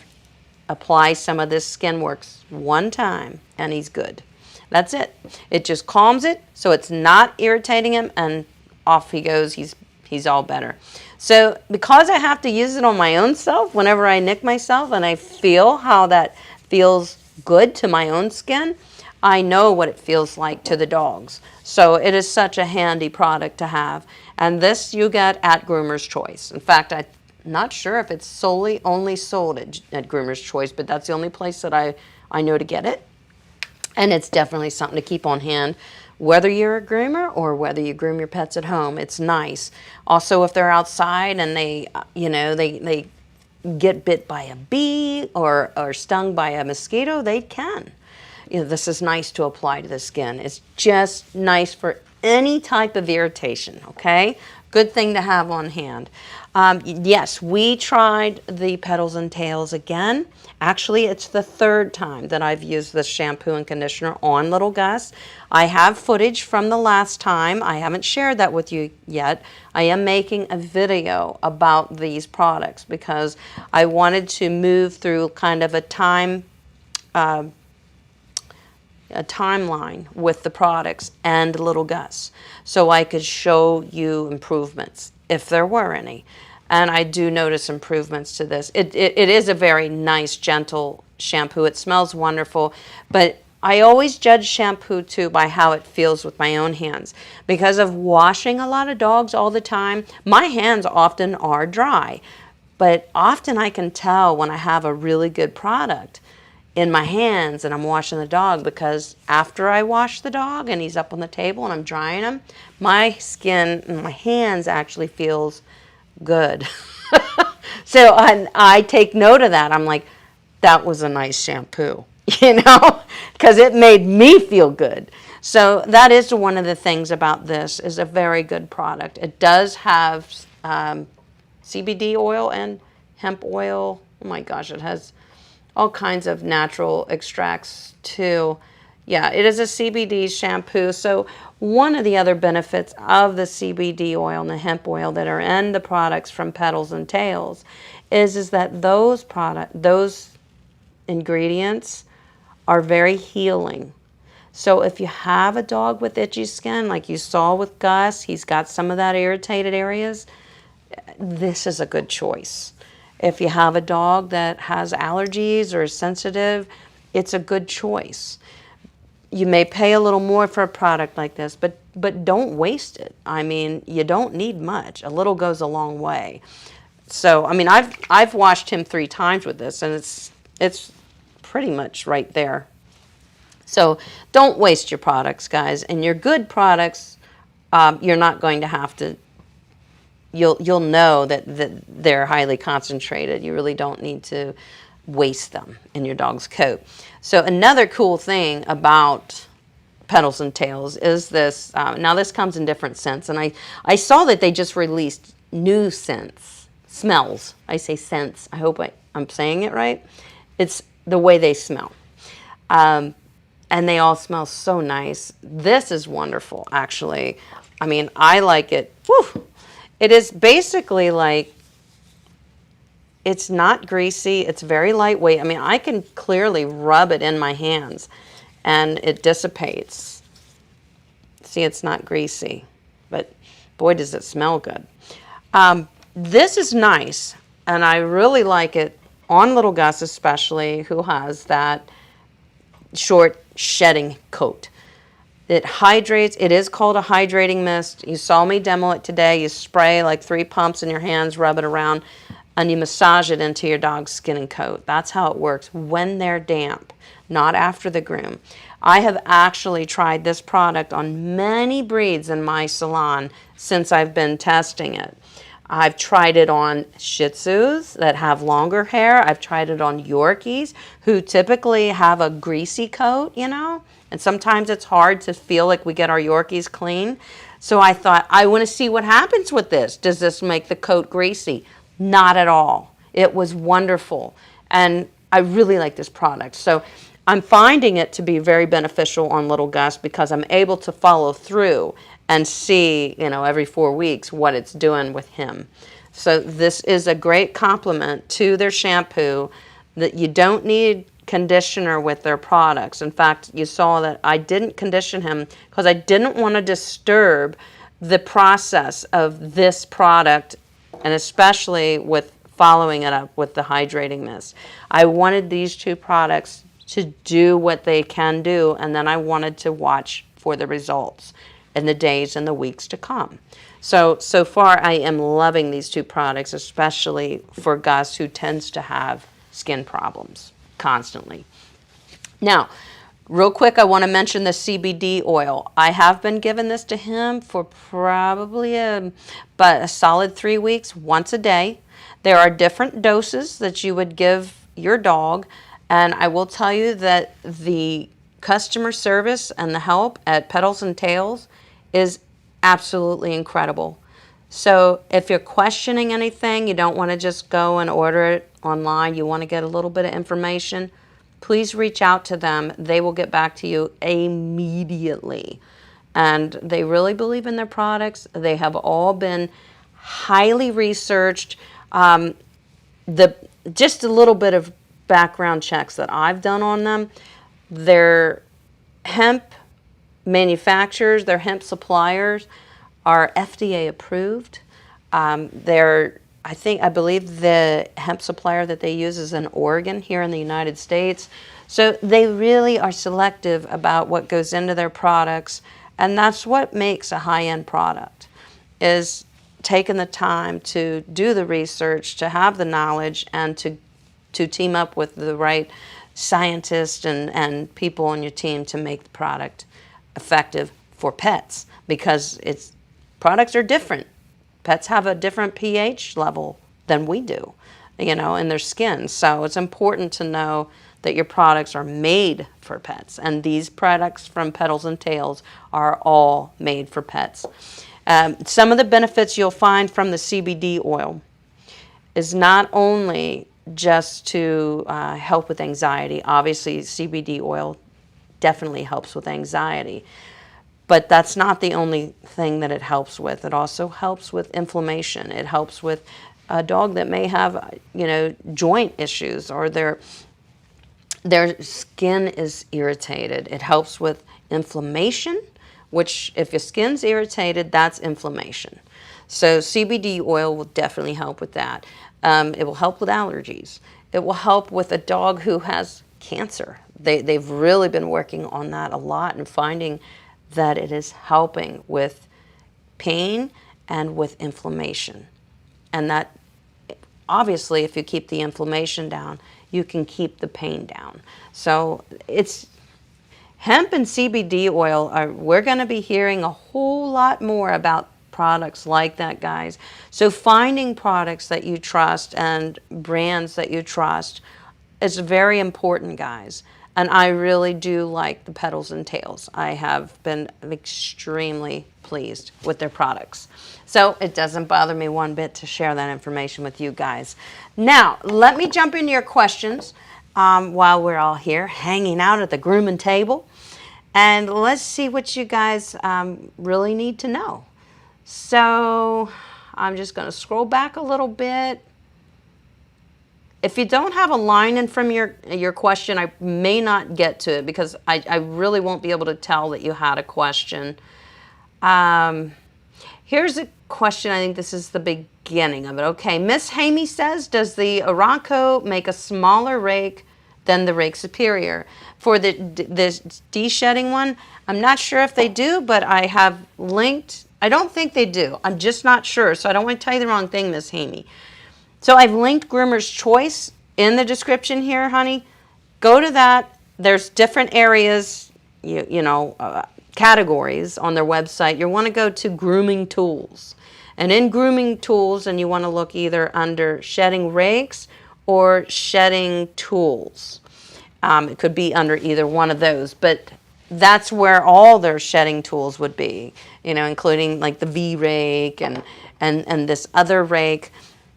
apply some of this Skin Works one time, and he's good. That's it. It just calms it, so it's not irritating him, and off he goes. He's all better. So because I have to use it on my own self whenever I nick myself, and I feel how that feels good to my own skin, I know what it feels like to the dogs. So it is such a handy product to have. And this you get at Groomer's Choice. In fact, I'm not sure if it's only sold at Groomer's Choice, but that's the only place that I know to get it. And it's definitely something to keep on hand, whether you're a groomer or whether you groom your pets at home. It's nice. Also, if they're outside and they get bit by a bee or stung by a mosquito, they can. This is nice to apply to the skin. It's just nice for any type of irritation, okay? Good thing to have on hand. Yes, we tried the Petals and Tails again. Actually, it's the third time that I've used this shampoo and conditioner on little Gus. I have footage from the last time. I haven't shared that with you yet. I am making a video about these products because I wanted to move through kind of a timeline with the products and little Gus, so I could show you improvements if there were any. And I do notice improvements to this. It is a very nice, gentle shampoo. It smells wonderful, but I always judge shampoo too by how it feels with my own hands. Because of washing a lot of dogs all the time, my hands often are dry, but often I can tell when I have a really good product in my hands and I'm washing the dog, because after I wash the dog and he's up on the table and I'm drying him, my skin and my hands actually feels good. So I take note of that. I'm like, that was a nice shampoo, because it made me feel good. So that is one of the things about this, is a very good product. It does have CBD oil and hemp oil. Oh my gosh, it has all kinds of natural extracts too. Yeah, it is a CBD shampoo. So one of the other benefits of the CBD oil and the hemp oil that are in the products from Petals and Tails is that those ingredients are very healing. So if you have a dog with itchy skin, like you saw with Gus, he's got some of that irritated areas, this is a good choice. If you have a dog that has allergies or is sensitive, it's a good choice. You may pay a little more for a product like this, but don't waste it. I mean, you don't need much. A little goes a long way. So, I mean, I've washed him 3 times with this, and it's pretty much right there. So don't waste your products, guys. And your good products, you're not going to have to. You'll know that they're highly concentrated. You really don't need to waste them in your dog's coat. So another cool thing about Petals and Tails is this. Now this comes in different scents, and I saw that they just released new smells. I say scents. I hope I'm saying it right. It's the way they smell. And they all smell so nice. This is wonderful, actually. I mean, I like it. Whew. It is basically like, it's not greasy. It's very lightweight. I mean, I can clearly rub it in my hands and it dissipates. See, it's not greasy. but boy, does it smell good. This is nice, and I really like it on little Gus especially, who has that short shedding coat. It hydrates. It is called a hydrating mist. You saw me demo it today. You spray like 3 pumps in your hands, rub it around, and you massage it into your dog's skin and coat. That's how it works when they're damp, not after the groom. I have actually tried this product on many breeds in my salon since I've been testing it. I've tried it on Shih Tzus that have longer hair. I've tried it on Yorkies who typically have a greasy coat, you know, and sometimes it's hard to feel like we get our Yorkies clean. So I thought, I want to see what happens with this. Does this make the coat greasy? Not at all. It was wonderful. And I really like this product. So I'm finding it to be very beneficial on little Gus because I'm able to follow through and see, you know, every 4 weeks what it's doing with him. So this is a great complement to their shampoo, that you don't need conditioner with their products. In fact, you saw that I didn't condition him because I didn't want to disturb the process of this product, and especially with following it up with the hydrating mist. I wanted these 2 products to do what they can do, and then I wanted to watch for the results in the days and the weeks to come. So far I am loving these 2 products, especially for Gus, who tends to have skin problems constantly. Now, real quick, I want to mention the CBD oil. I have been giving this to him for probably a solid 3 weeks, once a day. There are different doses that you would give your dog, and I will tell you that the customer service and the help at Petals and Tails is absolutely incredible. So if you're questioning anything, you don't want to just go and order it online, you want to get a little bit of information, please reach out to them. They will get back to you immediately. And they really believe in their products. They have all been highly researched. Just a little bit of background checks that I've done on them. Their hemp manufacturers, their hemp suppliers are FDA approved. I believe the hemp supplier that they use is in Oregon here in the United States. So they really are selective about what goes into their products, and that's what makes a high-end product, is taking the time to do the research, to have the knowledge, and to team up with the right scientists and people on your team to make the product effective for pets, because products are different. Pets have a different pH level than we do, you know, in their skin. So it's important to know that your products are made for pets, and these products from Petals and Tails are all made for pets. Some of the benefits you'll find from the CBD oil is not only just to help with anxiety. Obviously, CBD oil definitely helps with anxiety, but that's not the only thing that it helps with. It also helps with inflammation. It helps with a dog that may have, you know, joint issues, or their skin is irritated. It helps with inflammation, which if your skin's irritated, that's inflammation. So CBD oil will definitely help with that. It will help with allergies. It will help with a dog who has cancer. They've really been working on that a lot and finding that it is helping with pain and with inflammation. And that, obviously, if you keep the inflammation down, you can keep the pain down. So it's hemp and CBD oil. We're going to be hearing a whole lot more about products like that, guys. So finding products that you trust and brands that you trust is very important, guys. And I really do like the Petals and Tails. I have been extremely pleased with their products. So it doesn't bother me one bit to share that information with you guys. Now, let me jump into your questions while we're all here hanging out at the grooming table. And let's see what you guys really need to know. So I'm just going to scroll back a little bit. If you don't have a line in from your question, I may not get to it because I really won't be able to tell that you had a question. Here's a question. I think this is the beginning of it. Okay, Miss Hamey says, does the Aranco make a smaller rake than the Rake Superior? For the de-shedding one, I'm not sure if they do, but I have linked. I don't think they do. I'm just not sure, so I don't want to tell you the wrong thing, Miss Hamey. So I've linked Groomer's Choice in the description here, honey. Go to that. There's different areas, categories on their website. You want to go to Grooming Tools. And in Grooming Tools, and you want to look either under Shedding Rakes or Shedding Tools. It could be under either one of those, but that's where all their shedding tools would be, including like the V-rake and this other rake.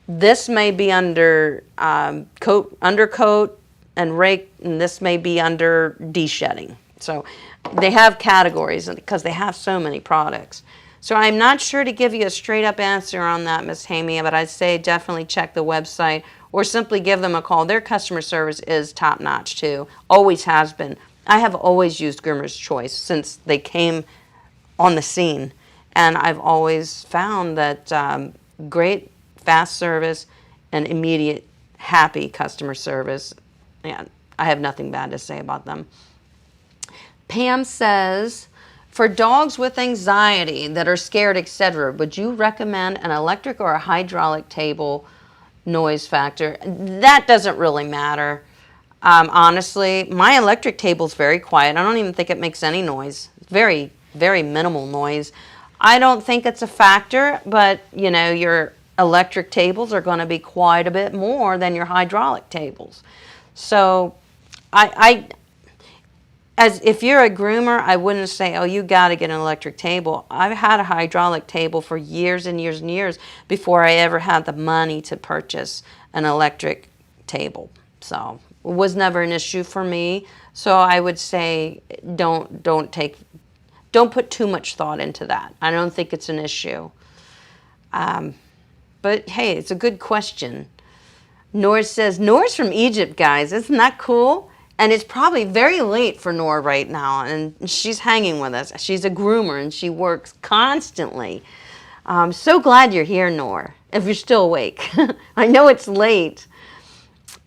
This may be under undercoat and rake, and this may be under de-shedding. So they have categories because they have so many products. So I'm not sure to give you a straight up answer on that, Miss Hamey, but I'd say definitely check the website or simply give them a call. Their customer service is top notch too, always has been. I have always used Groomer's Choice since they came on the scene, and I've always found that great fast service and immediate happy customer service. Yeah, I have nothing bad to say about them. Pam says, for dogs with anxiety that are scared, etc., would you recommend an electric or a hydraulic table noise factor? That doesn't really matter. Honestly, my electric table is very quiet. I don't even think it makes any noise. Very, very minimal noise. I don't think it's a factor, but your electric tables are going to be quite a bit more than your hydraulic tables. So as if you're a groomer, I wouldn't say, oh, you got to get an electric table. I've had a hydraulic table for years and years and years before I ever had the money to purchase an electric table. So it was never an issue for me. So I would say don't put too much thought into that. I don't think it's an issue. But hey, it's a good question. Nora says, Nora's from Egypt, guys. Isn't that cool? And it's probably very late for Nora right now, and she's hanging with us. She's a groomer, and she works constantly. I'm so glad you're here, Nora, if you're still awake. I know it's late.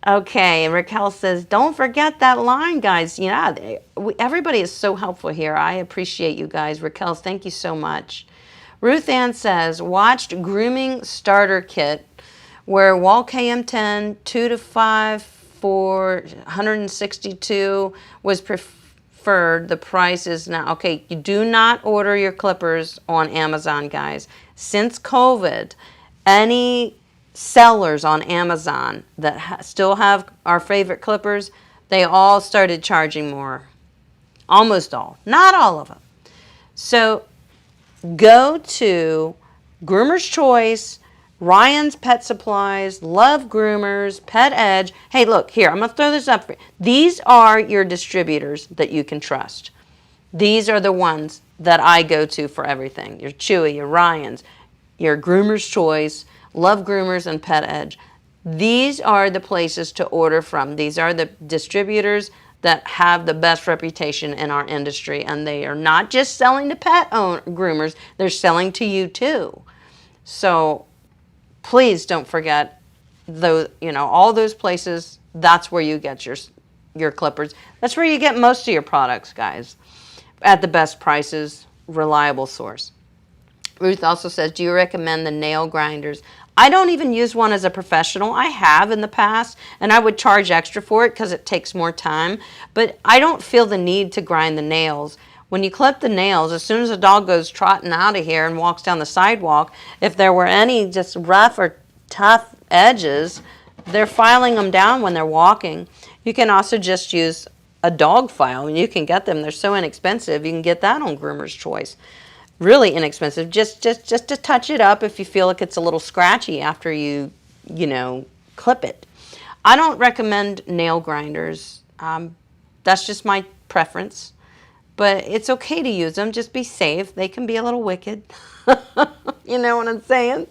Okay, and Raquel says, don't forget that line, guys. Yeah, everybody is so helpful here. I appreciate you guys. Raquel, thank you so much. Ruth Ann says, watched Grooming Starter Kit, where Wall KM10 2 to 5 for 162 was preferred. The price is now, okay, you do not order your clippers on Amazon, guys. Since COVID, any sellers on Amazon that still have our favorite clippers, they all started charging more. Almost all, not all of them. So go to Groomer's Choice, Ryan's Pet Supplies, Love Groomers, Pet Edge. Hey, look, here, I'm going to throw this up for you. These are your distributors that you can trust. These are the ones that I go to for everything. Your Chewy, your Ryan's, your Groomer's Choice, Love Groomers, and Pet Edge. These are the places to order from. These are the distributors that have the best reputation in our industry, and they are not just selling to pet groomers, they're selling to you too. So please don't forget all those places. That's where you get your clippers. That's where you get most of your products, guys, at the best prices, reliable source. Ruth also says, do you recommend the nail grinders? I don't even use one as a professional. I have in the past, and I would charge extra for it because it takes more time. But I don't feel the need to grind the nails. When you clip the nails, as soon as a dog goes trotting out of here and walks down the sidewalk, if there were any just rough or tough edges, they're filing them down when they're walking. You can also just use a dog file, and you can get them. They're so inexpensive. You can get that on Groomer's Choice. Really inexpensive, just to touch it up if you feel like it's a little scratchy after you clip it. I don't recommend nail grinders. That's just my preference, but it's okay to use them. Just be safe. They can be a little wicked. You know what I'm saying?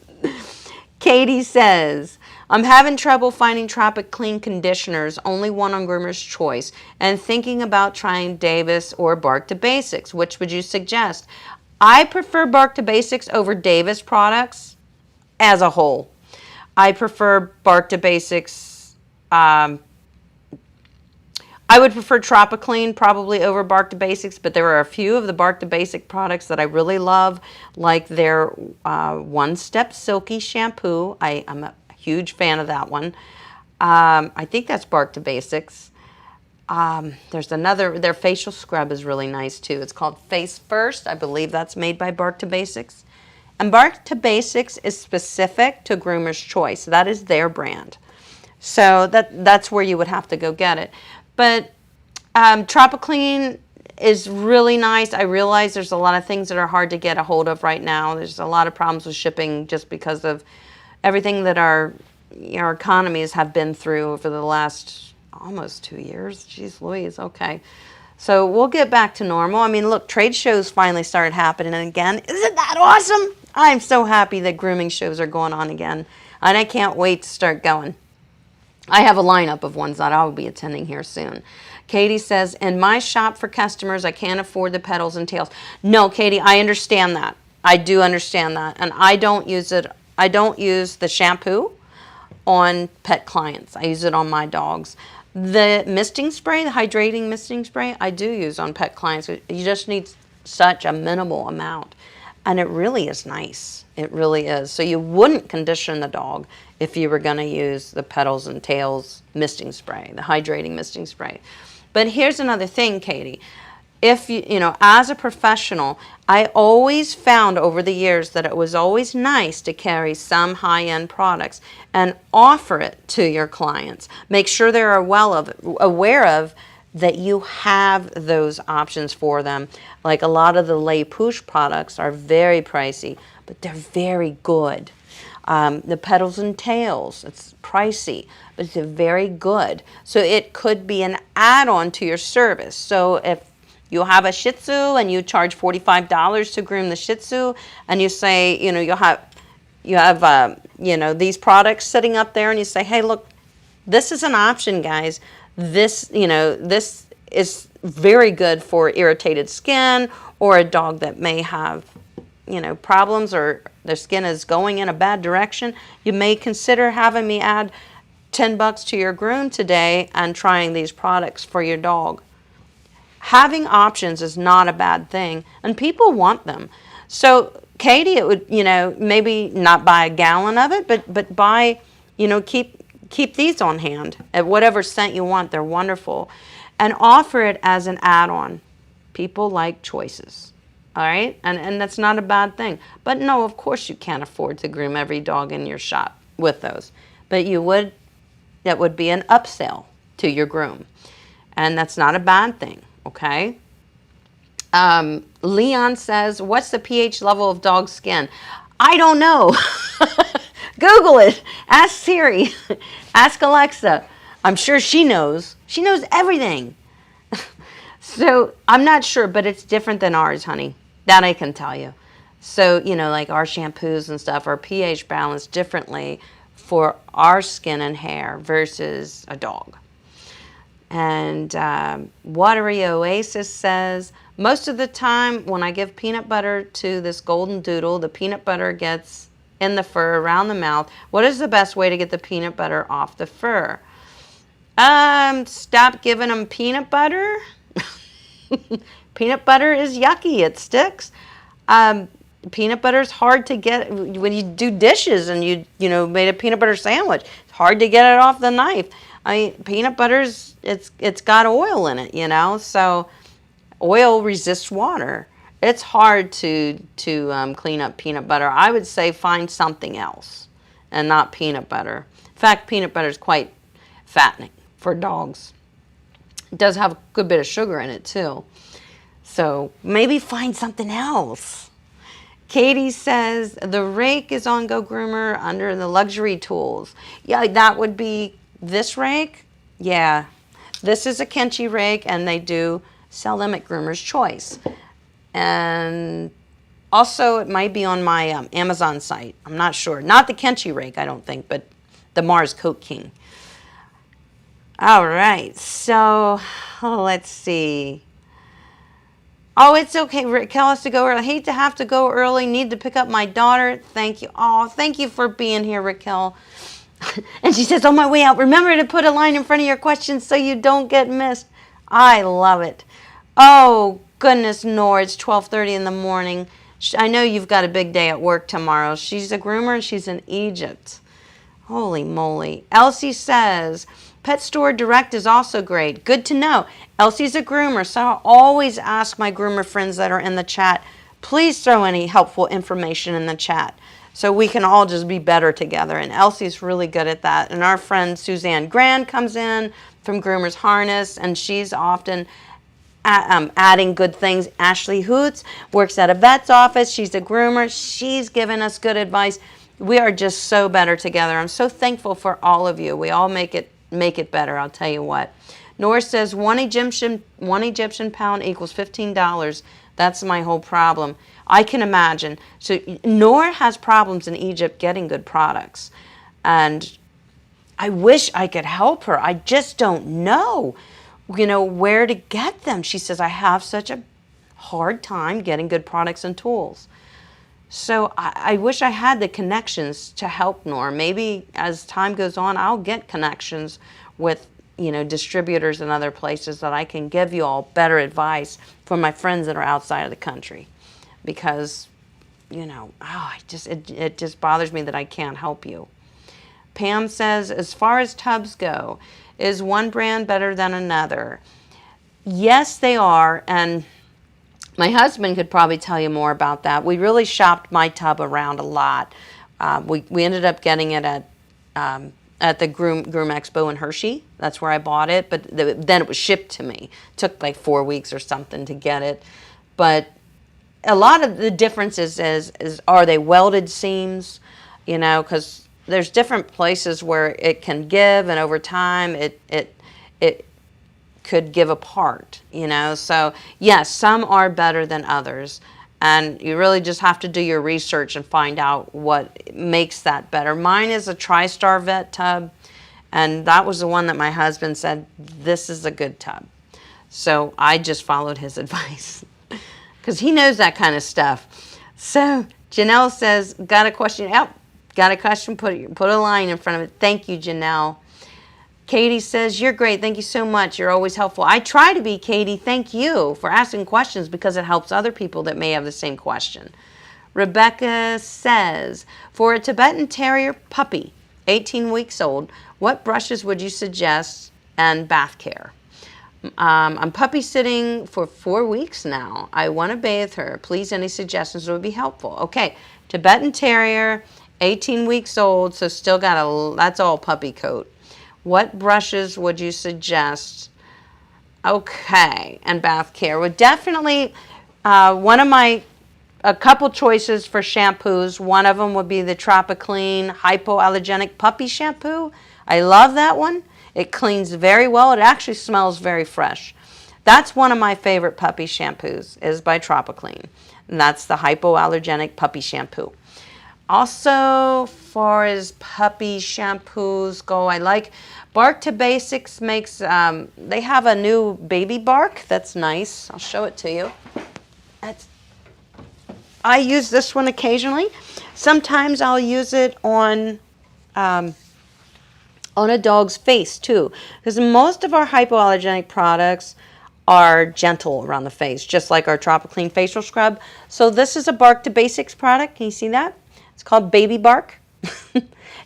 Katie says, I'm having trouble finding Tropic Clean conditioners, only one on Groomer's Choice, and thinking about trying Davis or Bark to Basics. Which would you suggest? I prefer Bark to Basics over Davis products as a whole. I prefer Bark to Basics. I would prefer Tropiclean probably over Bark to Basics, but there are a few of the Bark to Basic products that I really love, like their One Step Silky shampoo. I'm a huge fan of that one. I think that's Bark to Basics. There's another, their facial scrub is really nice too. It's called Face First. I believe that's made by Bark to Basics. And Bark to Basics is specific to Groomer's Choice. That is their brand. So that's where you would have to go get it. But Tropiclean is really nice. I realize there's a lot of things that are hard to get a hold of right now. There's a lot of problems with shipping just because of everything that our economies have been through for the last almost 2 years. Jeez Louise, okay. So we'll get back to normal. I mean, look, trade shows finally started happening again. Isn't that awesome? I'm so happy that grooming shows are going on again. And I can't wait to start going. I have a lineup of ones that I'll be attending here soon. Katie says, in my shop for customers, I can't afford the petals and tails. No, Katie, I understand that. I do understand that. And I don't use it. I don't use the shampoo on pet clients. I use it on my dogs. The misting spray, the hydrating misting spray, I do use on pet clients. You just need such a minimal amount. And it really is nice. It really is. So you wouldn't condition the dog if you were going to use the petals and tails misting spray, the hydrating misting spray. But here's another thing, Katie. If as a professional, I always found over the years that it was always nice to carry some high-end products and offer it to your clients. Make sure they're aware of that you have those options for them. Like a lot of the Le Pouche products are very pricey, but they're very good. The petals and tails, it's pricey, but it's very good. So it could be an add-on to your service. So if you have a Shih Tzu and you charge $45 to groom the Shih Tzu, and you say, you have these products sitting up there, and you say, hey, look, this is an option, guys. This is very good for irritated skin or a dog that may have, problems or their skin is going in a bad direction. You may consider having me add $10 to your groom today and trying these products for your dog. Having options is not a bad thing, and people want them. So, Katie, it would, maybe not buy a gallon of it, but buy, keep these on hand at whatever scent you want. They're wonderful. And offer it as an add-on. People like choices. All right? And that's not a bad thing. But no, of course you can't afford to groom every dog in your shop with those. But that would be an upsell to your groom. And that's not a bad thing. Okay? Leon says, what's the pH level of dog skin? I don't know. Google it. Ask Siri. Ask Alexa. I'm sure she knows. She knows everything. So I'm not sure, but it's different than ours, honey. That I can tell you. So, like our shampoos and stuff are pH balanced differently for our skin and hair versus a dog. And Watery Oasis says, most of the time when I give peanut butter to this golden doodle, the peanut butter gets in the fur around the mouth. What is the best way to get the peanut butter off the fur? Stop giving them peanut butter. Peanut butter is yucky. It sticks. Peanut butter is hard to get when you do dishes and you made a peanut butter sandwich. It's hard to get it off the knife. Peanut butter's it's got oil in it, so oil resists water. It's hard to clean up peanut butter. I would say find something else and not peanut butter. In fact, peanut butter is quite fattening for dogs. It does have a good bit of sugar in it too. So maybe find something else. Katie says the rake is on Go Groomer under the luxury tools. Yeah, that would be this rake. Yeah, this is a Kenchi rake, and they do sell them at Groomer's Choice. And also, it might be on my Amazon site. I'm not sure. Not the Kenchi rake, I don't think, but the Mars Coat King. All right, so let's see. Oh, it's okay. Raquel has to go early. I hate to have to go early. Need to pick up my daughter. Thank you. Oh, thank you for being here, Raquel. And she says, on my way out, remember to put a line in front of your questions so you don't get missed. I love it. Oh, goodness, Nora, it's 12:30 in the morning. I know you've got a big day at work tomorrow. She's a groomer and she's in Egypt. Holy moly. Elsie says, Pet Store Direct is also great. Good to know. Elsie's a groomer, so I always ask my groomer friends that are in the chat, please throw any helpful information in the chat so we can all just be better together. And Elsie's really good at that. And our friend Suzanne Grand comes in from Groomer's Harness, and she's often adding good things. Ashley Hoots works at a vet's office. She's a groomer. She's given us good advice. We are just so better together. I'm so thankful for all of you. We all make it better, I'll tell you what. Nora says one Egyptian pound equals $15. That's my whole problem. I can imagine. So Nora has problems in Egypt getting good products. And I wish I could help her. I just don't know, where to get them. She says, I have such a hard time getting good products and tools. So I wish I had the connections to help Nora. Maybe as time goes on, I'll get connections with, distributors and other places that I can give you all better advice for my friends that are outside of the country. Because, it just bothers me that I can't help you. Pam says, as far as tubs go, is one brand better than another? Yes, they are, and my husband could probably tell you more about that. We really shopped my tub around a lot. We ended up getting it at the Groom Expo in Hershey. That's where I bought it, but then it was shipped to me. It took like 4 weeks or something to get it. But a lot of the differences is are they welded seams? Because there's different places where it can give, and over time it could give apart, So yes, some are better than others, and you really just have to do your research and find out what makes that better. Mine is a TriStar Vet tub, and that was the one that my husband said, this is a good tub. So I just followed his advice because he knows that kind of stuff. So Janelle says, got a question? Yep. Got a question? Put a line in front of it. Thank you, Janelle. Katie says, you're great. Thank you so much. You're always helpful. I try to be, Katie. Thank you for asking questions because it helps other people that may have the same question. Rebecca says, for a Tibetan Terrier puppy, 18 weeks old, what brushes would you suggest and bath care? I'm puppy sitting for 4 weeks now. I want to bathe her. Please, any suggestions would be helpful. Okay, Tibetan Terrier, 18 weeks old, so still got that's all puppy coat. What brushes would you suggest? Okay, and bath care. Well, definitely a couple choices for shampoos. One of them would be the Tropiclean Hypoallergenic Puppy Shampoo. I love that one. It cleans very well. It actually smells very fresh. That's one of my favorite puppy shampoos, is by Tropiclean. And that's the Hypoallergenic Puppy Shampoo. Also, far as puppy shampoos go, I like Bark to Basics makes, they have a new baby bark that's nice. I'll show it to you. I use this one occasionally. Sometimes I'll use it on a dog's face too, because most of our hypoallergenic products are gentle around the face, just like our Tropiclean facial scrub. So this is a Bark to Basics product. Can you see that? It's called Baby Bark.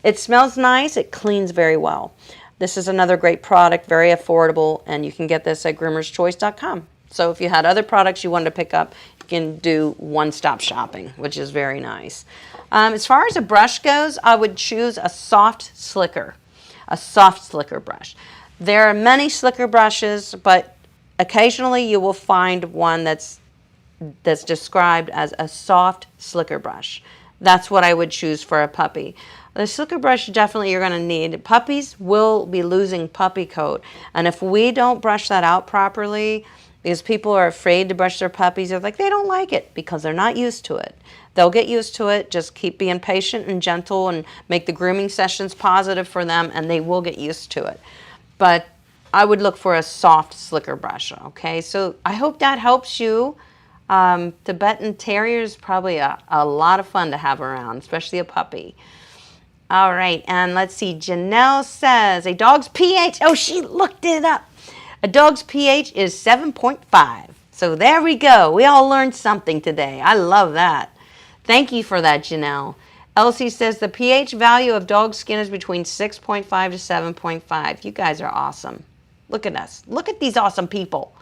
It smells nice. It cleans very well. This is another great product, very affordable, and you can get this at groomerschoice.com. So if you had other products you wanted to pick up, you can do one-stop shopping, which is very nice. As far as a brush goes, I would choose a soft slicker brush. There are many slicker brushes, but occasionally you will find one that's described as a soft slicker brush. That's what I would choose for a puppy. The slicker brush definitely you're going to need. Puppies will be losing puppy coat, and if we don't brush that out properly, because people are afraid to brush their puppies, they're like, they don't like it because they're not used to it. They'll get used to it. Just keep being patient and gentle and make the grooming sessions positive for them, and they will get used to it. But I would look for a soft slicker brush, okay? So I hope that helps you Tibetan Terrier is probably a lot of fun to have around, especially a puppy. All right, and let's see. Janelle says a dog's pH. Oh, she looked it up. A dog's pH is 7.5. So there we go. We all learned something today. I love that. Thank you for that, Janelle. Elsie says the pH value of dog skin is between 6.5 to 7.5. You guys are awesome. Look at us. Look at these awesome people.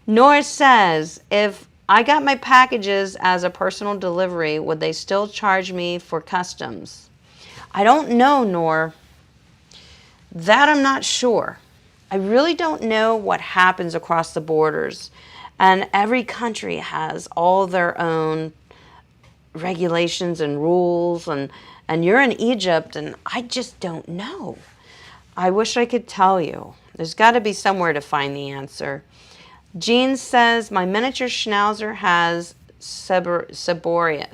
Nora says, if I got my packages as a personal delivery, would they still charge me for customs? I don't know, Nora. That I'm not sure. I really don't know what happens across the borders. And every country has all their own regulations and rules. And you're in Egypt, and I just don't know. I wish I could tell you. There's got to be somewhere to find the answer. Jean says, my miniature Schnauzer has seborrhea.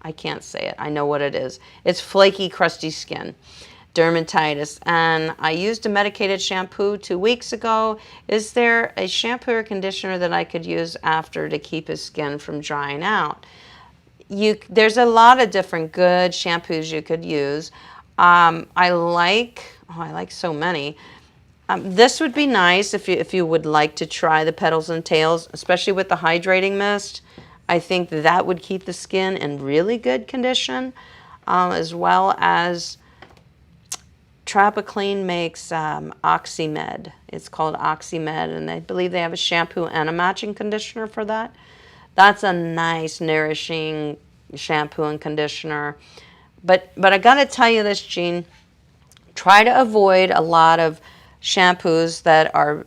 I can't say it. I know what it is. It's flaky, crusty skin. Dermatitis. And I used a medicated shampoo 2 weeks ago. Is there a shampoo or conditioner that I could use after to keep his skin from drying out? There's a lot of different good shampoos you could use. I like so many. This would be nice if you would like to try the Petals and Tails, especially with the hydrating mist. I think that would keep the skin in really good condition, as well as Tropiclean makes Oxymed. It's called Oxymed, and I believe they have a shampoo and a matching conditioner for that. That's a nice, nourishing shampoo and conditioner. But I got to tell you this, Jean. Try to avoid a lot of shampoos that are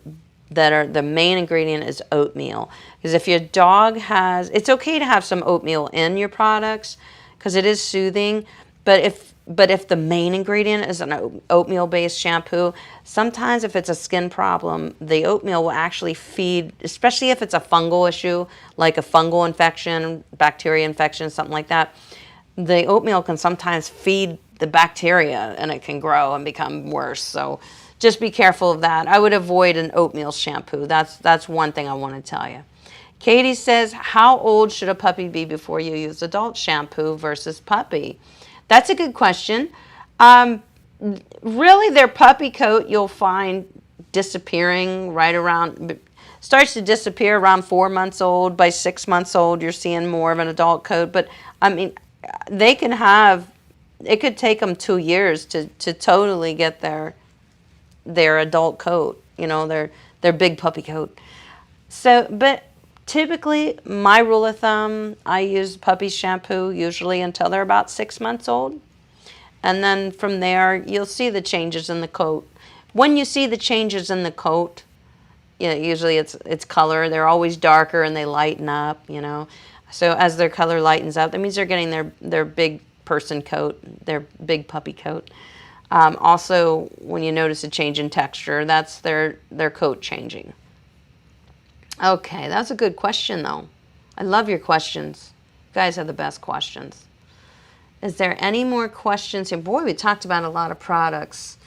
the main ingredient is oatmeal. Because if your dog has, it's okay to have some oatmeal in your products because it is soothing. But if the main ingredient is an oatmeal-based shampoo, sometimes if it's a skin problem, the oatmeal will actually feed, especially if it's a fungal issue, like a fungal infection, bacteria infection, something like that. The oatmeal can sometimes feed the bacteria and it can grow and become worse. So just be careful of that. I would avoid an oatmeal shampoo. That's one thing I want to tell you. Katie says, how old should a puppy be before you use adult shampoo versus puppy? That's a good question. Really, their puppy coat you'll find disappearing starts to disappear around 4 months old. By 6 months old, you're seeing more of an adult coat. But I mean, it could take them 2 years to totally get their adult coat, their big puppy coat. So, but typically, my rule of thumb, I use puppy shampoo usually until they're about 6 months old. And then from there, you'll see the changes in the coat. When you see the changes in the coat, usually it's color. They're always darker and they lighten up, So as their color lightens up, that means they're getting their big person coat, their big puppy coat. Also, when you notice a change in texture, that's their coat changing. Okay, that's a good question, though. I love your questions. You guys have the best questions. Is there any more questions here? Boy, we talked about a lot of products.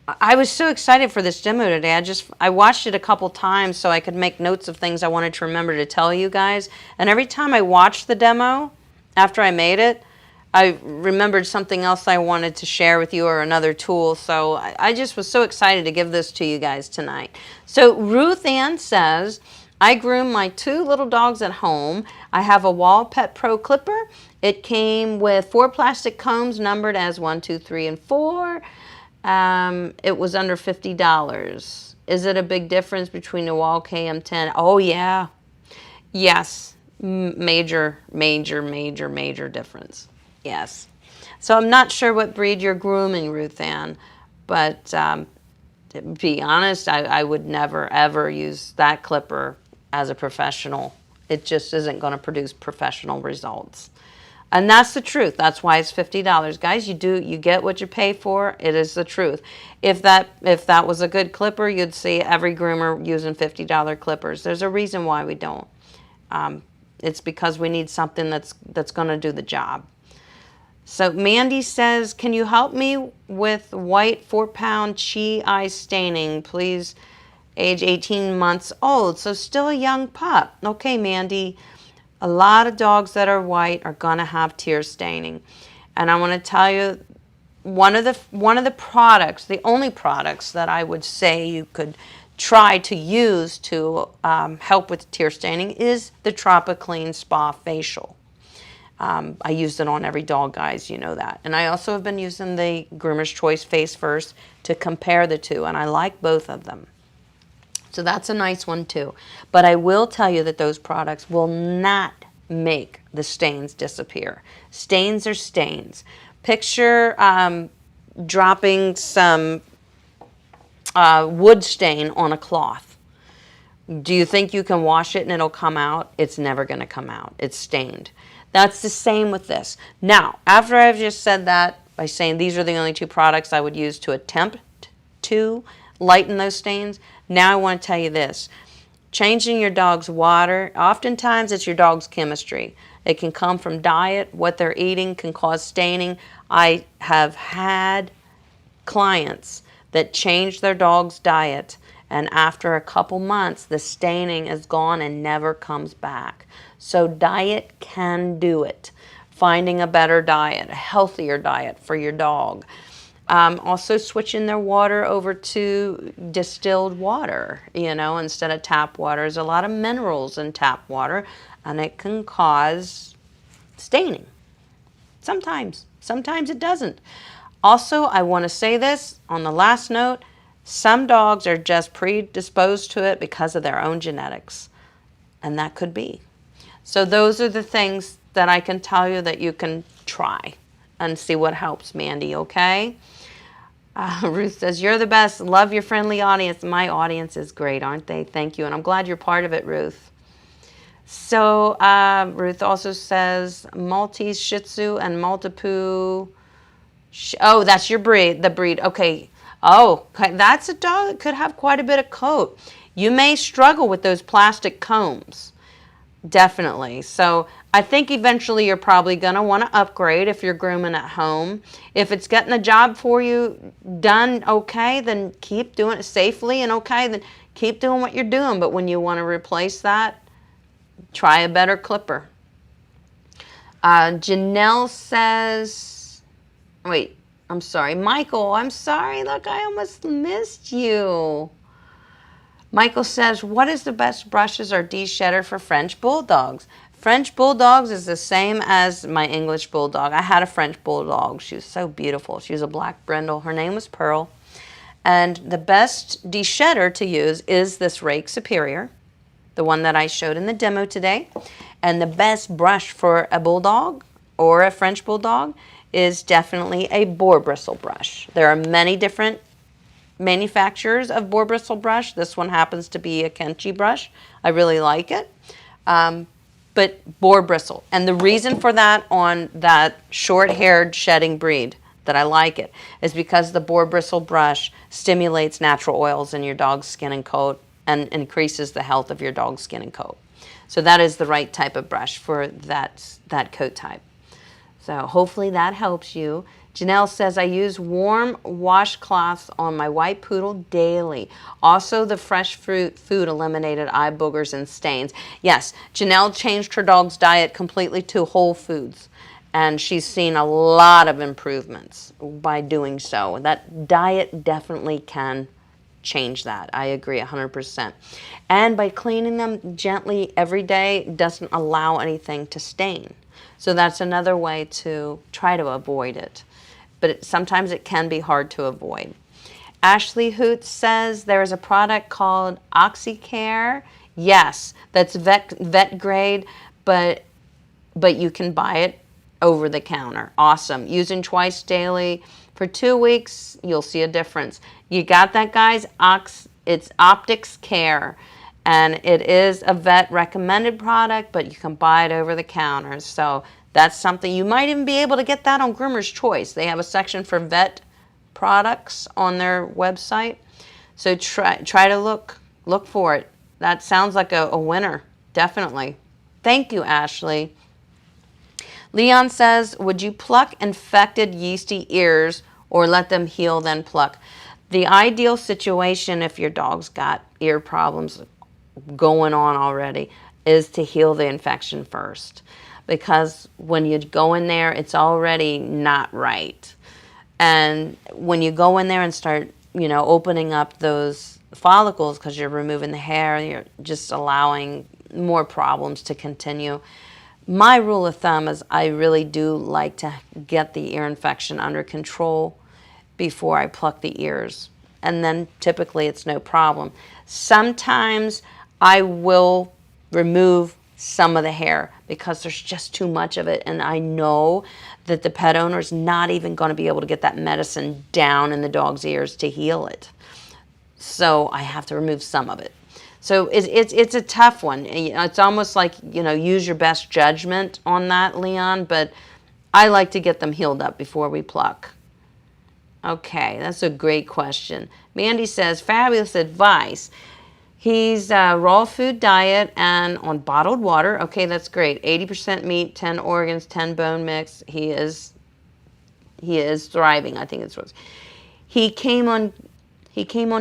I was so excited for this demo today. I watched it a couple times so I could make notes of things I wanted to remember to tell you guys. And every time I watched the demo, after I made it, I remembered something else I wanted to share with you or another tool. So I just was so excited to give this to you guys tonight. So Ruth Ann says, I groom my 2 little dogs at home. I have a Wall Pet Pro clipper. It came with 4 plastic combs numbered as 1, 2, 3, and 4. It was under $50. Is it a big difference between the Wall KM10? Oh, yeah. Yes. Major difference. Yes. So I'm not sure what breed you're grooming, Ruth Ann, but to be honest, I would never, ever use that clipper as a professional. It just isn't going to produce professional results. And that's the truth. That's why it's $50. Guys, you get what you pay for. It is the truth. If that was a good clipper, you'd see every groomer using $50 clippers. There's a reason why we don't. It's because we need something that's going to do the job. So Mandy says, can you help me with white 4-pound Chi Eye staining? Please age 18 months old, so still a young pup. Okay, Mandy, a lot of dogs that are white are going to have tear staining. And I want to tell you, one of the products, the only products that I would say you could try to use to help with tear staining is the Tropiclean Spa Facial. I use it on every dog, guys, you know that. And I also have been using the Groomer's Choice Face First to compare the two, and I like both of them. So that's a nice one too. But I will tell you that those products will not make the stains disappear. Stains are stains. Picture dropping some wood stain on a cloth. Do you think you can wash it and it'll come out? It's never going to come out. It's stained. That's the same with this. Now, after I've just said that, by saying these are the only two products I would use to attempt to lighten those stains, now I want to tell you this. Changing your dog's water, oftentimes it's your dog's chemistry. It can come from diet. What they're eating can cause staining. I have had clients that change their dog's diet, and after a couple months, the staining is gone and never comes back. So diet can do it. Finding a better diet, a healthier diet for your dog. Also switching their water over to distilled water, you know, instead of tap water. There's a lot of minerals in tap water, and it can cause staining. Sometimes it doesn't. Also, I want to say this on the last note, some dogs are just predisposed to it because of their own genetics, and that could be. So those are the things that I can tell you that you can try and see what helps, Mandy, okay? Ruth says, you're the best. Love your friendly audience. My audience is great, aren't they? Thank you. And I'm glad you're part of it, Ruth. So Ruth also says, Maltese, Shih Tzu, and Maltipoo. Oh, that's your breed, the breed. Okay. Oh, that's a dog that could have quite a bit of coat. You may struggle with those plastic combs. Definitely. So I think eventually you're probably going to want to upgrade if you're grooming at home. If it's getting the job for you done okay, then keep doing it safely, and okay, then keep doing what you're doing. But when you want to replace that, try a better clipper. Janelle says, wait, I'm sorry. Michael, I'm sorry. Look, I almost missed you. Michael says, what is the best brushes or DeShedder for French Bulldogs? French Bulldogs is the same as my English Bulldog. I had a French Bulldog. She was so beautiful. She was a black brindle. Her name was Pearl. And the best DeShedder to use is this Rake Superior, the one that I showed in the demo today. And the best brush for a Bulldog or a French Bulldog is definitely a boar bristle brush. There are many different manufacturers of boar bristle brush. This one happens to be a Kenchi brush. I really like it. But boar bristle. And the reason for that on that short-haired shedding breed that I like it is because the boar bristle brush stimulates natural oils in your dog's skin and coat and increases the health of your dog's skin and coat. So that is the right type of brush for that coat type. So hopefully that helps you. Janelle says, I use warm washcloths on my white poodle daily. Also, the fresh food eliminated eye boogers and stains. Yes, Janelle changed her dog's diet completely to whole foods, and she's seen a lot of improvements by doing so. That diet definitely can change that. I agree 100%. And by cleaning them gently every day doesn't allow anything to stain. So that's another way to try to avoid it. But sometimes it can be hard to avoid. Ashley Hoot says there is a product called OxyCare. Yes, that's vet grade, but you can buy it over the counter. Awesome. Using twice daily for 2 weeks, you'll see a difference. You got that, guys? It's Optics Care, and it is a vet recommended product, but you can buy it over the counter. So that's something, you might even be able to get that on Groomer's Choice. They have a section for vet products on their website. So try to look for it. That sounds like a winner, definitely. Thank you, Ashley. Leon says, would you pluck infected yeasty ears or let them heal then pluck? The ideal situation, if your dog's got ear problems going on already, is to heal the infection first. Because when you go in there, it's already not right. And when you go in there and start, opening up those follicles because you're removing the hair, you're just allowing more problems to continue. My rule of thumb is I really do like to get the ear infection under control before I pluck the ears. And then typically it's no problem. Sometimes I will remove some of the hair because there's just too much of it, and I know that the pet owner is not even going to be able to get that medicine down in the dog's ears to heal it. So I have to remove some of it. So it's a tough one. It's almost like, use your best judgment on that, Leon, but I like to get them healed up before we pluck. Okay, that's a great question. Mandy says, fabulous advice. He's raw food diet and on bottled water. Okay, that's great. 80% meat, 10 organs, 10 bone mix. He is thriving. I think it's what he came on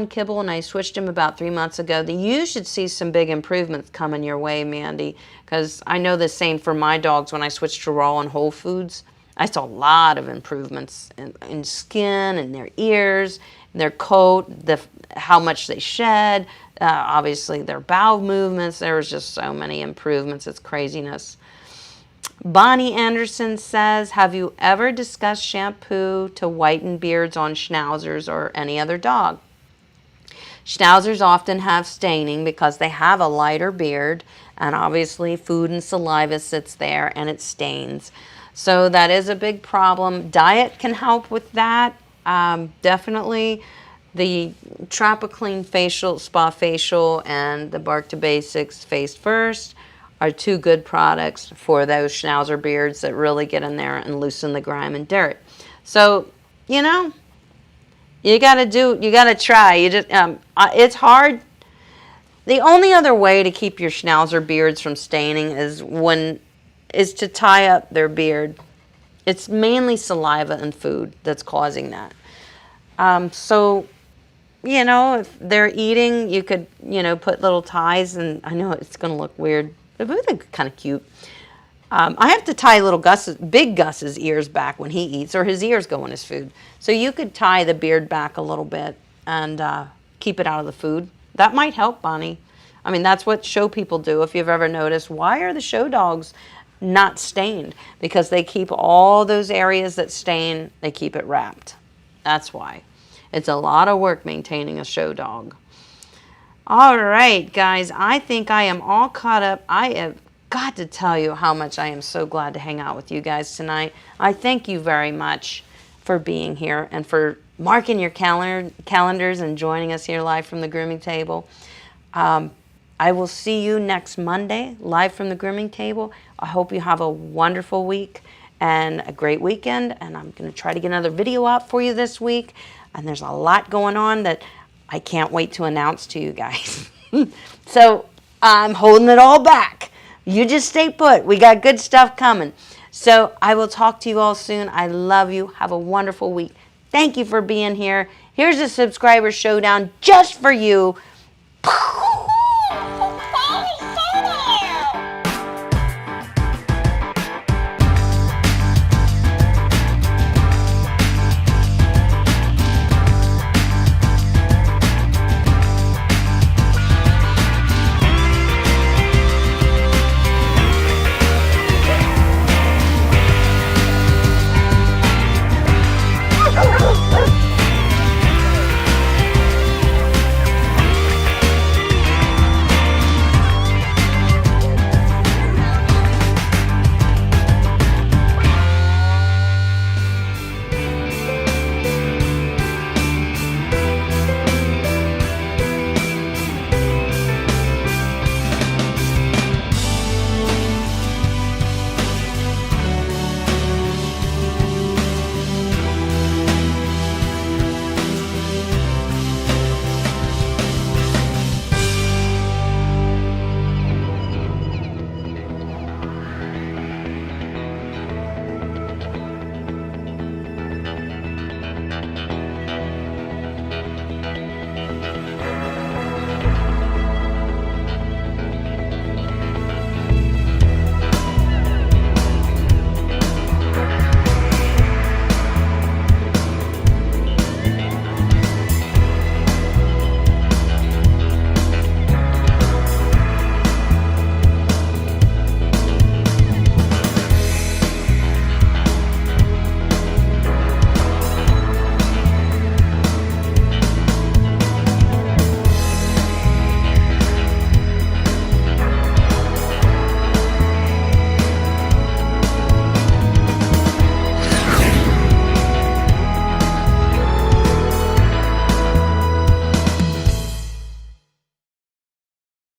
kibble, and I switched him about 3 months ago. You should see some big improvements coming your way, Mandy, because I know the same for my dogs. When I switched to raw and whole foods, I saw a lot of improvements in skin and their ears, their coat, how much they shed, obviously their bowel movements. There was just so many improvements. It's craziness. Bonnie Anderson says, have you ever discussed shampoo to whiten beards on schnauzers or any other dog? Schnauzers often have staining because they have a lighter beard, and obviously food and saliva sits there and it stains. So that is a big problem. Diet can help with that. Definitely the Tropiclean facial, spa facial, and the Bark to Basics Face First are two good products for those schnauzer beards that really get in there and loosen the grime and dirt. So, you gotta try. It's hard. The only other way to keep your schnauzer beards from staining is to tie up their beard. It's mainly saliva and food that's causing that. So, if they're eating, you could, put little ties, and I know it's going to look weird, but they're kind of cute. I have to tie big Gus's ears back when he eats, or his ears go in his food. So you could tie the beard back a little bit and keep it out of the food. That might help, Bonnie. I mean, that's what show people do. If you've ever noticed, why are the show dogs not stained? Because they keep all those areas that stain, they keep it wrapped. That's why. It's a lot of work maintaining a show dog. All right, guys, I think I am all caught up. I have got to tell you how much I am so glad to hang out with you guys tonight. I thank you very much for being here and for marking your calendars and joining us here live from the grooming table. I will see you next Monday live from the grooming table. I hope you have a wonderful week and a great weekend, and I'm going to try to get another video out for you this week. And there's a lot going on that I can't wait to announce to you guys. So I'm holding it all back. You just stay put. We got good stuff coming. So I will talk to you all soon. I love you. Have a wonderful week. Thank you for being here. Here's a subscriber showdown just for you.